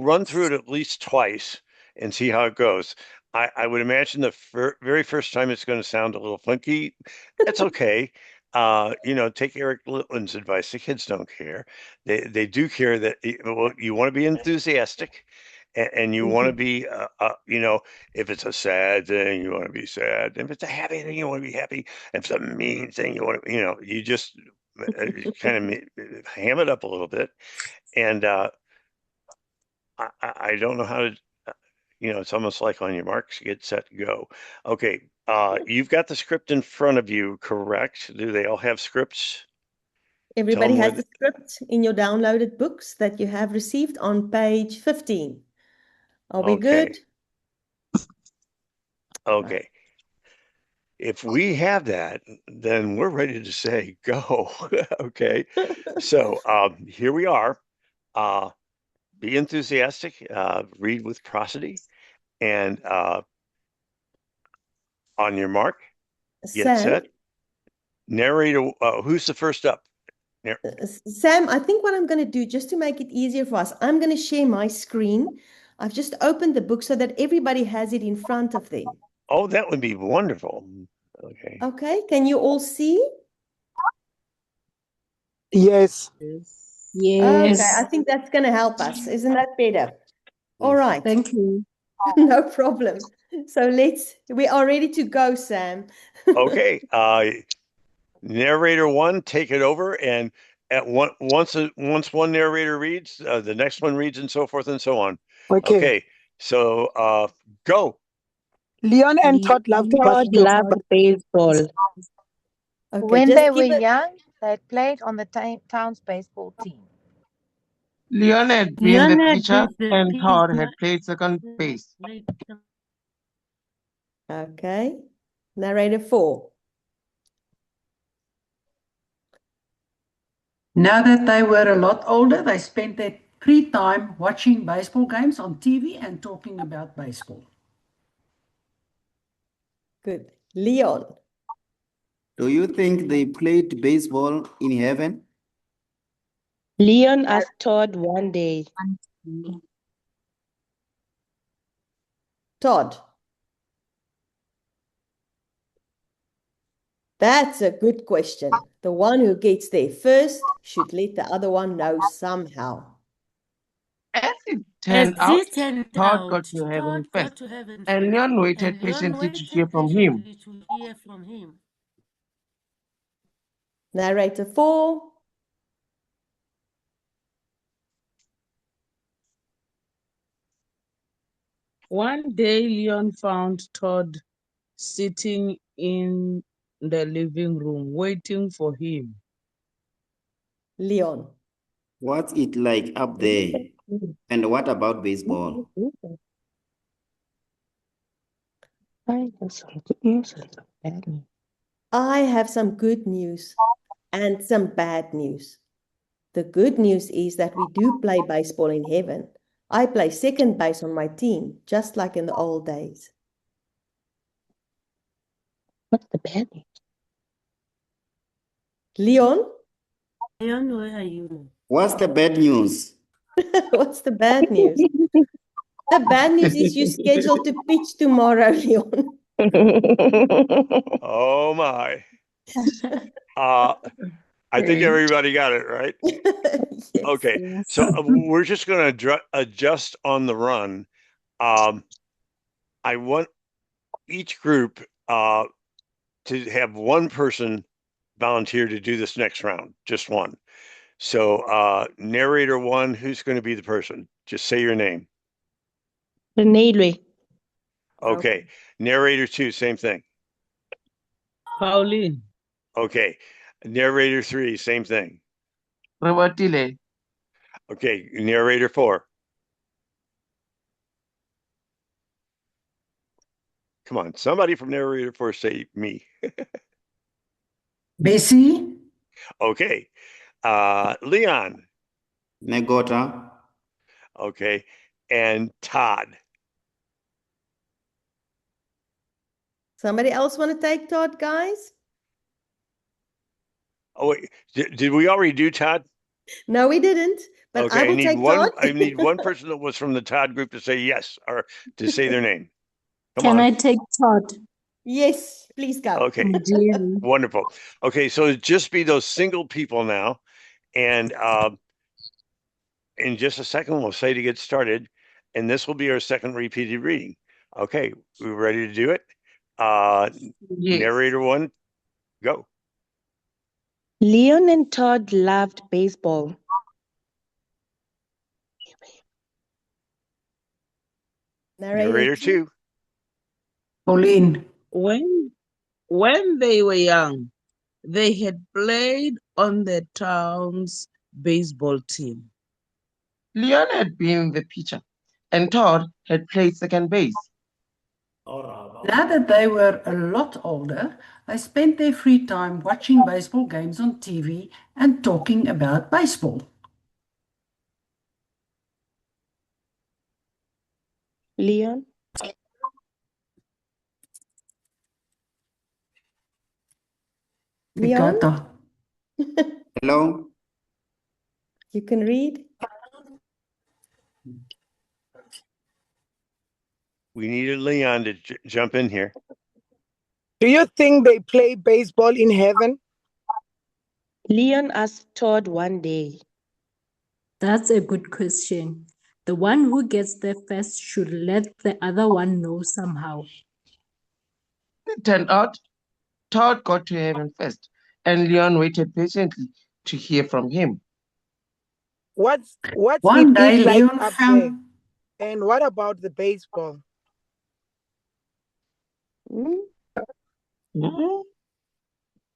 run through it at least twice and see how it goes. I would imagine the very first time it's going to sound a little funky. That's okay. Take Eric Litwin's advice. The kids don't care. They do care that you want to be enthusiastic, and you want to be, if it's a sad thing, you want to be sad. If it's a happy thing, you want to be happy. If it's a mean thing, you want to, you just kind of ham it up a little bit. And I don't know how to. It's almost like on your marks, get set, go. Okay, you've got the script in front of you, correct? Do they all have scripts? Everybody has the script in your downloaded books that you have received on page 15. Are we good? Okay. If we have that, then we're ready to say go. Okay. So here we are. Be enthusiastic, read with prosody, and on your mark, get set. Narrator, who's the first up? Sam, I think what I'm going to do, just to make it easier for us, I'm going to share my screen. I've just opened the book so that everybody has it in front of them. Oh, that would be wonderful. Okay. Okay, can you all see? Yes. Okay, I think that's going to help us. Isn't that better? All right. Thank you. No problem. So we are ready to go, Sam. Okay. Narrator 1, take it over, and once one narrator reads, the next one reads, and so forth and so on. Okay. So go. Leon and Todd loved baseball. Okay, When they were young, they played on the town's baseball team. Leon had been the pitcher and Todd had played second base. Okay. Narrator 4. Now that they were a lot older, they spent their free time watching baseball games on TV and talking about baseball. Good. Leon. Do you think they played baseball in heaven? Leon asked Todd one day. Todd. That's a good question. The one who gets there first should let the other one know somehow. As it turned out, Todd got to heaven first, and Leon waited patiently to hear from him. Narrator 4. One day, Leon found Todd sitting in the living room, waiting for him. Leon. What's it like up there? And what about baseball? I have some good news and some bad news. The good news is that we do play baseball in heaven. I play second base on my team, just like in the old days. What's the bad news? Leon? Leon, where are you? What's the bad news? What's the bad news? The bad news is you're scheduled to pitch tomorrow, Leon. Oh my. I think everybody got it, right? Yes. Okay. Yes. So we're just going to adjust on the run. I want each group to have one person volunteer to do this next round, just one. So narrator 1, who's going to be the person? Just say your name. Renee. Okay. Narrator 2, same thing. Pauline. Okay. Narrator 3, same thing. Revertile. Okay. Narrator 4. Come on. Somebody from narrator 4 say me. Bessie. Okay. Leon. Negota. Okay. And Todd. Somebody else want to take Todd, guys? Oh, wait. Did we already do Todd? No, we didn't. But Okay, I will take Todd. I need one person that was from the Todd group to say yes or to say their name. Come Can on. I take Todd? Yes, please go. Okay. Wonderful. Okay, so it'd just be those single people now. And in just a second, we'll say to get started. And this will be our second repeated reading. Okay, we're ready to do it. Yes. Narrator 1, go. Leon and Todd loved baseball. Narrator 2. Pauline. When they were young, they had played on the town's baseball team. Leon had been the pitcher, and Todd had played second base. Now that they were a lot older, they spent their free time watching baseball games on TV and talking about baseball. Leon? Leon? Dakota. Hello? You can read. We needed Leon to jump in here. Do you think they play baseball in heaven? Leon asked Todd one day. That's a good question. The one who gets there first should let the other one know somehow. It turned out Todd got to heaven first, and Leon waited patiently to hear from him. What's One day, it like Leon up found... there? And what about the baseball?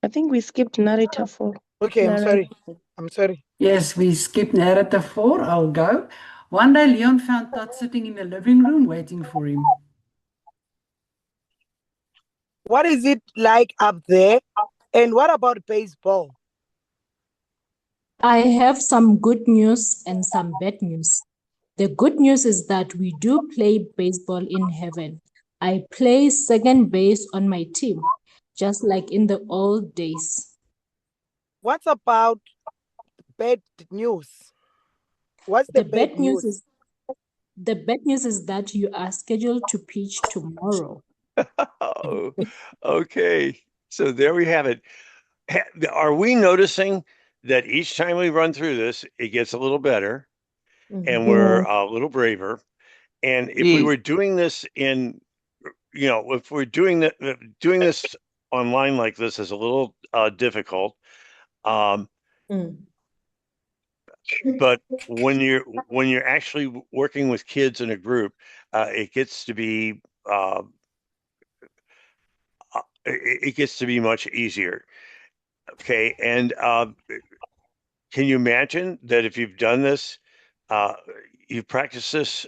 I think we skipped narrator 4. Okay, I'm sorry. Yes, we skipped narrative 4. I'll go. One day, Leon found Todd sitting in the living room waiting for him. What is it like up there? And what about baseball? I have some good news and some bad news. The good news is that we do play baseball in heaven. I play second base on my team, just like in the old days. What's about bad news? What's the bad news? The bad news is that you are scheduled to pitch tomorrow. Oh, okay. So there we have it. Are we noticing that each time we run through this, it gets a little better and we're a little braver? And if we Yes. were doing this if we're doing this online like this is a little difficult. Um, but when you're actually working with kids in a group, it gets to be it gets to be much easier. Okay, and can you imagine that if you've done this, uh, you've practiced this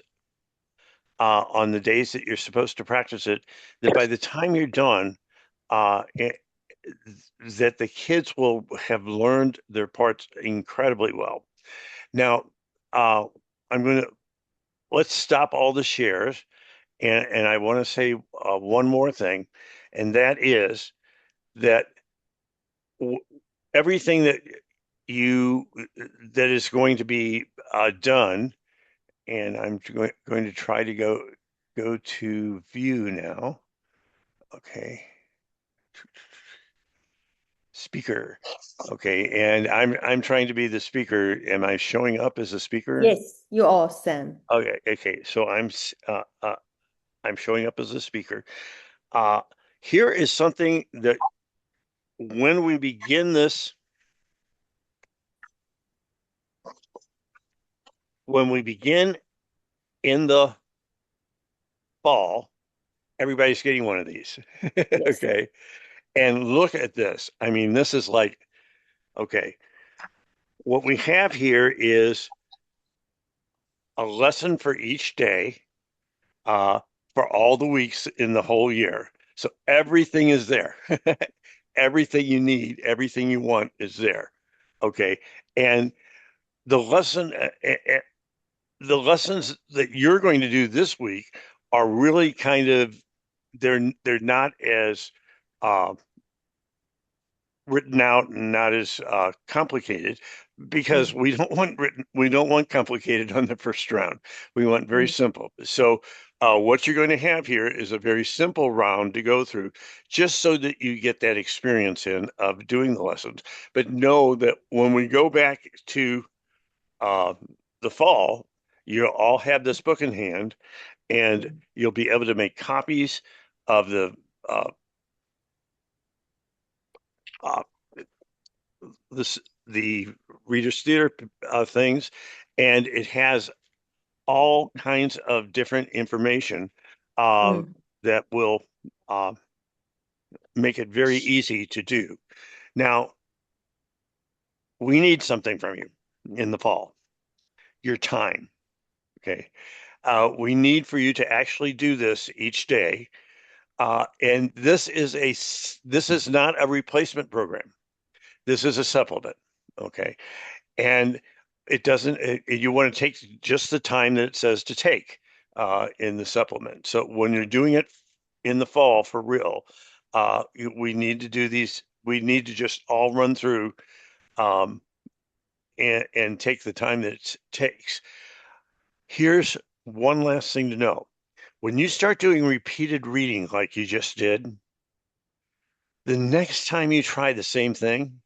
on the days that you're supposed to practice it, that by the time you're done, that the kids will have learned their parts incredibly well. Now, I'm going to let's stop all the shares, and I want to say one more thing, and that is that everything you that is going to be done, and I'm going to try to go to view now. Okay. Speaker. Okay, and I'm trying to be the speaker. Am I showing up as a speaker? Yes, you are, Sam. Okay. So I'm showing up as a speaker. Here is something that when we begin this, when we begin in the fall, everybody's getting one of these. Okay. And look at this. I mean, this is like, okay, what we have here is a lesson for each day for all the weeks in the whole year. So everything is there. Everything you need, everything you want is there. Okay. And the the lessons that you're going to do this week are really kind of they're not as uh, written out and not as complicated because we don't want complicated on the first round. We want very simple. So what you're going to have here is a very simple round to go through, just so that you get that experience in of doing the lessons. But know that when we go back to uh, the fall, you'll all have this book in hand, and you'll be able to make copies of uh, uh, the Reader's Theater things, and it has all kinds of different information that will make it very easy to do. Now, we need something from you in the fall, your time. Okay. We need for you to actually do this each day. And this is not a replacement program. This is a supplement. Okay. And you want to take just the time that it says to take in the supplement. So when you're doing it in the fall for real, we need to do these. We need to just all run through and take the time that it takes. Here's one last thing to know. When you start doing repeated reading like you just did, the next time you try the same thing,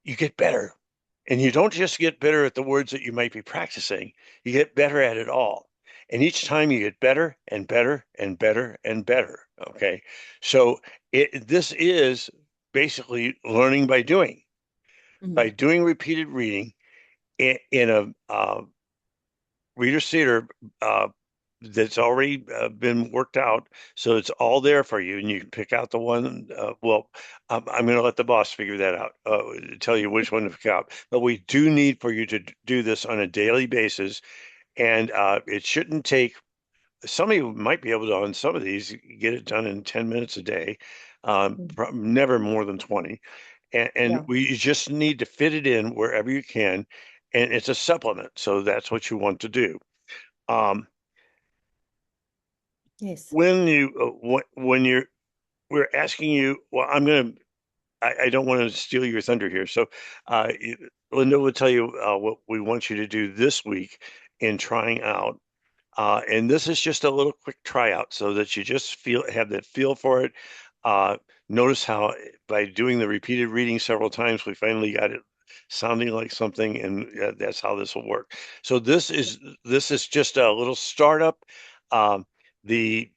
you get better. And you don't just get better at the words that you might be practicing, you get better at it all. And each time you get better and better and better and better. Okay. So this is basically learning by doing, by doing repeated reading in a Reader's Theater that's already been worked out. So it's all there for you, and you can pick out the one. I'm going to let the boss figure that out, tell you which one to pick out. But we do need for you to do this on a daily basis, and it shouldn't take. Some of you might be able to, on some of these, get it done in 10 minutes a day, never more than 20. And we just need to fit it in wherever you can. And it's a supplement. So that's what you want to do. Yes. When we're asking you, well, I don't want to steal your thunder here. So Linda will tell you what we want you to do this week in trying out. And this is just a little quick tryout so that you just have that feel for it. Notice how by doing the repeated reading several times, we finally got it sounding like something, and that's how this will work. So this is just a little startup. The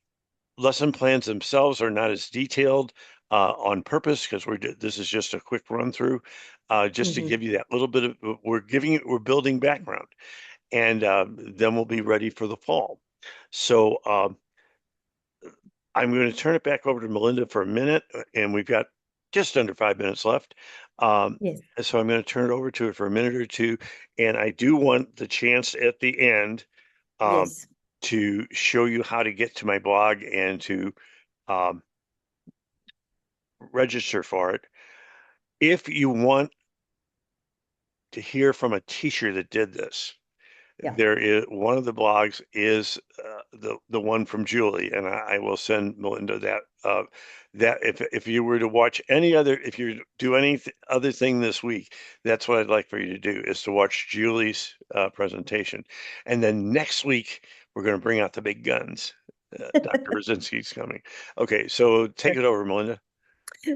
lesson plans themselves are not as detailed on purpose because this is just a quick run through, just to give you that little bit of we're building background, and then we'll be ready for the fall. So I'm going to turn it back over to Melinda for a minute, and we've got just under 5 minutes left. Yes. So I'm going to turn it over to her for a minute or two, and I do want the chance at the end Yes. to show you how to get to my blog and to register for it. If you want to hear from a teacher that did this, there is one of the blogs is the one from Julie, and I will send Melinda that. That if you were to watch if you do any other thing this week, that's what I'd like for you to do, is to watch Julie's presentation, and then next week we're going to bring out the big guns. Dr. Rasinski's coming. Okay, so take it over, Melinda.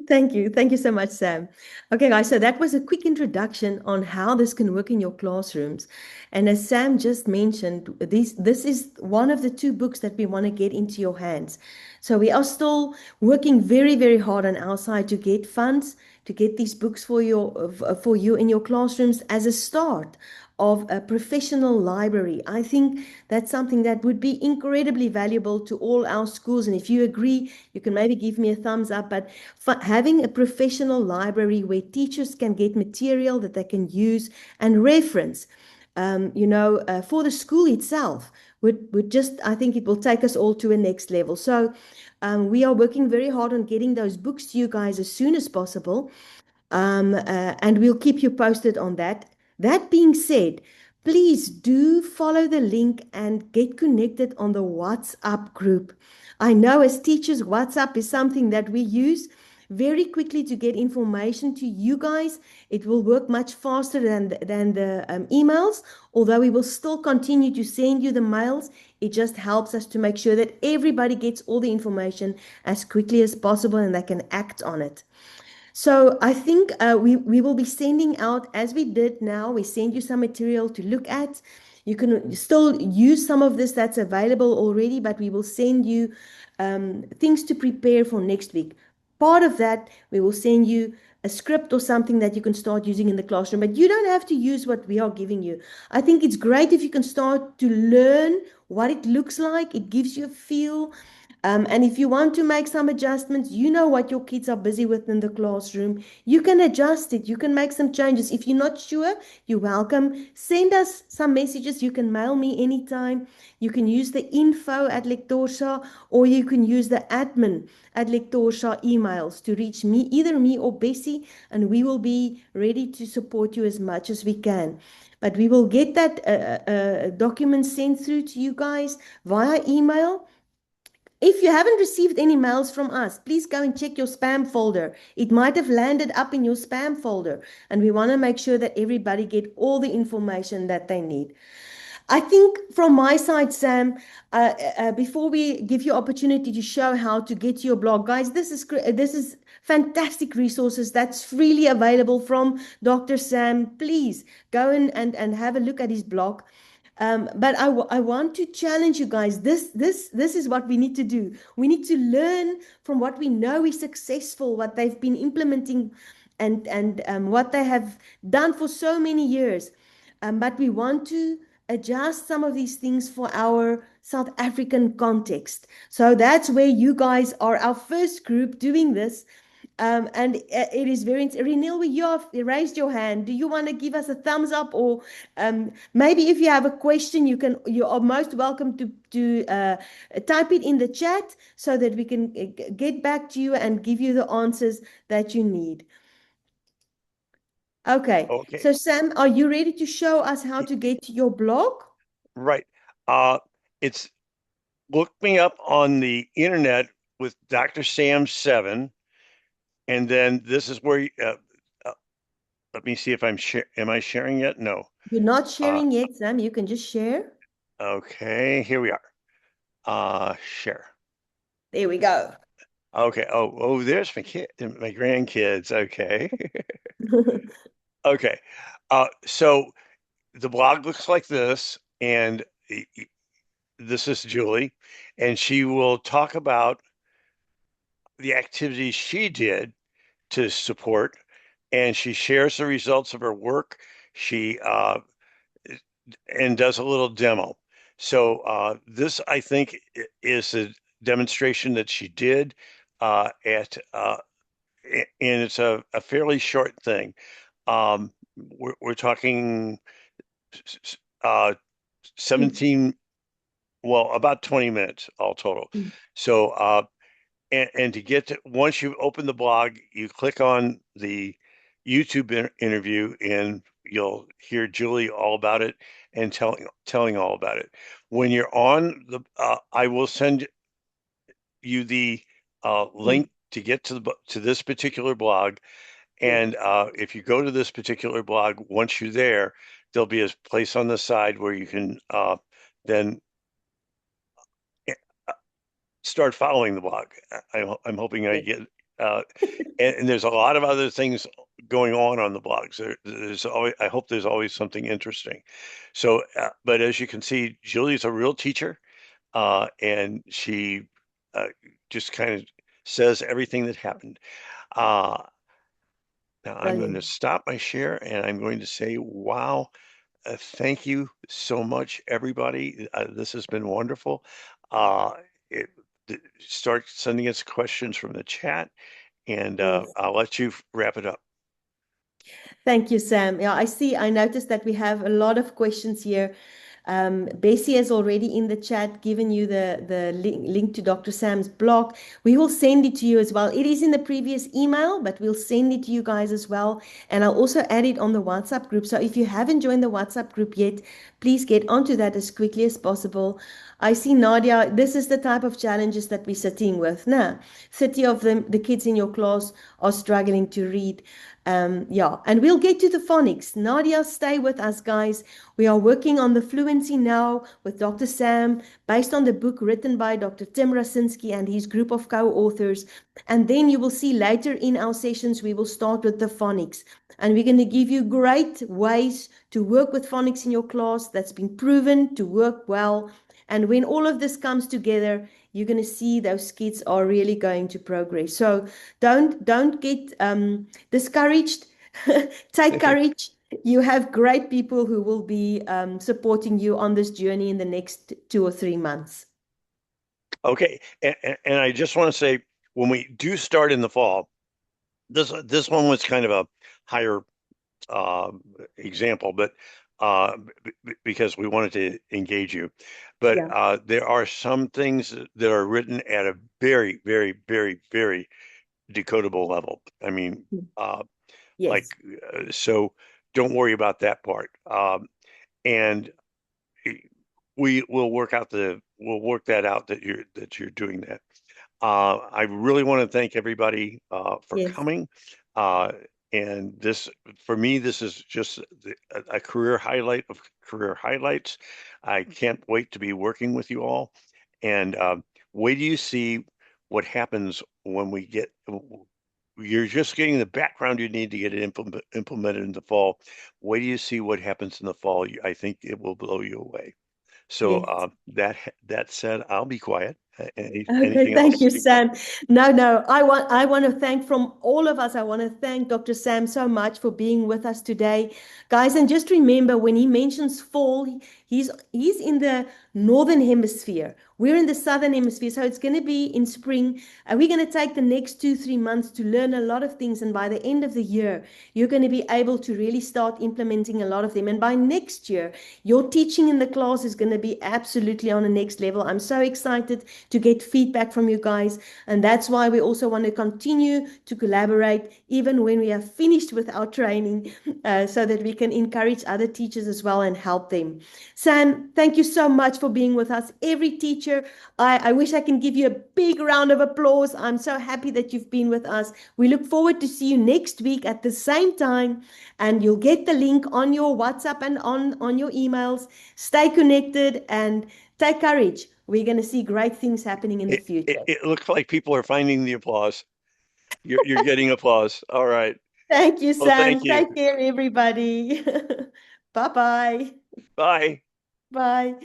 Thank you. Thank you so much, Sam. Okay, guys, so that was a quick introduction on how this can work in your classrooms. And as Sam just mentioned, this is one of the 2 books that we want to get into your hands. So we are still working very, very hard on our side to get funds, to get these books for you in your classrooms as a start of a professional library. I think that's something that would be incredibly valuable to all our schools. And if you agree, you can maybe give me a thumbs up. But having a professional library where teachers can get material that they can use and reference, for the school itself would just, I think it will take us all to a next level. So we are working very hard on getting those books to you guys as soon as possible. And we'll keep you posted on that. That being said, please do follow the link and get connected on the WhatsApp group. I know as teachers, WhatsApp is something that we use very quickly to get information to you guys. It will work much faster than the emails, although we will still continue to send you the mails. It just helps us to make sure that everybody gets all the information as quickly as possible and they can act on it. So I think we will be sending out, as we did now, we send you some material to look at. You can still use some of this that's available already, but we will send you things to prepare for next week. Part of that, we will send you a script or something that you can start using in the classroom, but you don't have to use what we are giving you. I think it's great if you can start to learn what it looks like. It gives you a feel. And if you want to make some adjustments, you know what your kids are busy with in the classroom. You can adjust it. You can make some changes. If you're not sure, you're welcome. Send us some messages. You can mail me anytime. You can use the info@Lectorsha, or you can use the admin@Lectorsha emails to reach me, either me or Bessie, and we will be ready to support you as much as we can. But we will get that document sent through to you guys via email. If you haven't received any mails from us, please go and check your spam folder. It might have landed up in your spam folder, and we want to make sure that everybody get all the information that they need. I think from my side, Sam, before we give you opportunity to show how to get to your blog, guys, this is fantastic resources that's freely available from Dr. Sam. Please go and have a look at his blog. But I want to challenge you guys. This is what we need to do. We need to learn from what we know is successful, what they've been implementing, and what they have done for so many years. But we want to adjust some of these things for our South African context. So that's where you guys are our first group doing this. And it is very, Renil, you have raised your hand. Do you want to give us a thumbs up, or maybe if you have a question, you are most welcome to type it in the chat so that we can get back to you and give you the answers that you need. Okay. So Sam, are you ready to show us how to get to your blog? Right. It's look me up on the internet with Dr. Sam 7. And then this is where let me see if am I sharing yet? No. You're not Uh, sharing yet, Sam. You can just share. okay, here we are. Share. There we go. Okay. Oh, there's my grandkids. Okay. Okay. So the blog looks like this, and this is Julie, and she will talk about the activities she did to support, and she shares the results of her work. She and does a little demo. So this, I think, is a demonstration that she did and it's a fairly short thing. We're talking uh, 17, well, about 20 minutes all total. So and to get to, once you open the blog, you click on the YouTube interview and you'll hear Julie all about it and telling all about it. When you're on I will send you the link to get to this particular blog. And if you go to this particular blog, once you're there, there'll be a place on the side where you can then start following the blog. I'm hoping I get, and there's a lot of other things going on the blogs. There's always, I hope there's always something interesting. So, but as you can see, Julie's a real teacher, and she just kind of says everything that happened. Now I'm going to stop my share and I'm going to say, wow, thank you so much, everybody. This has been wonderful. It, Start sending us questions from the chat and I'll let you wrap it up. Thank you, Sam. Yeah, I noticed that we have a lot of questions here. Bessie has already in the chat given you the link to Dr. Sam's blog. We will send it to you as well. It is in the previous email, but we'll send it to you guys as well. And I'll also add it on the WhatsApp group. So if you haven't joined the WhatsApp group yet, please get onto that as quickly as possible. I see Nadia, this is the type of challenges that we're sitting with. Now, 30 of them, the kids in your class are struggling to read. Yeah, and we'll get to the phonics. Nadia, stay with us, guys. We are working on the fluency now with Dr. Sam, based on the book written by Dr. Tim Rasinski and his group of co-authors. And then you will see later in our sessions, we will start with the phonics. And we're going to give you great ways to work with phonics in your class that's been proven to work well. And when all of this comes together, you're going to see those kids are really going to progress. So don't get discouraged. Take courage. You have great people who will be supporting you on this journey in the next 2 or 3 months. Okay, and I just want to say, when we do start in the fall, this one was kind of a higher example, but because we wanted to engage you. But there are some things that are written at a very, very, very, very decodable level. I mean, like, so don't worry about that part. And we will work that out that you're doing that. I really want to thank everybody for coming. And this, for me, this is just a career highlight of career highlights. I can't wait to be working with you all. And wait do you see what happens when we get, you're just getting the background you need to get it implemented in the fall. Wait do you see what happens in the fall. I think it will blow you away. So that said, I'll be quiet. Okay, thank you, Sam. No, I want to thank from all of us. I want to thank Dr. Sam so much for being with us today, guys. And just remember, when he mentions fall, he's in the northern hemisphere. We're in the southern hemisphere, so it's going to be in spring. And we're going to take the next 2-3 months to learn a lot of things. And by the end of the year, you're going to be able to really start implementing a lot of them. And by next year, your teaching in the class is going to be absolutely on the next level. I'm so excited to get feedback from you guys. And that's why we also want to continue to collaborate, even when we are finished with our training, so that we can encourage other teachers as well and help them. Sam, thank you so much for being with us. Every teacher, I wish I can give you a big round of applause. I'm so happy that you've been with us. We look forward to see you next week at the same time, and you'll get the link on your WhatsApp and on your emails. Stay connected and take courage. We're going to see great things happening in the future. It looks like people are finding the applause. You're getting applause. All right. Thank you, Well, thank Sam. you. Take care, everybody. Bye-bye. Bye. Bye.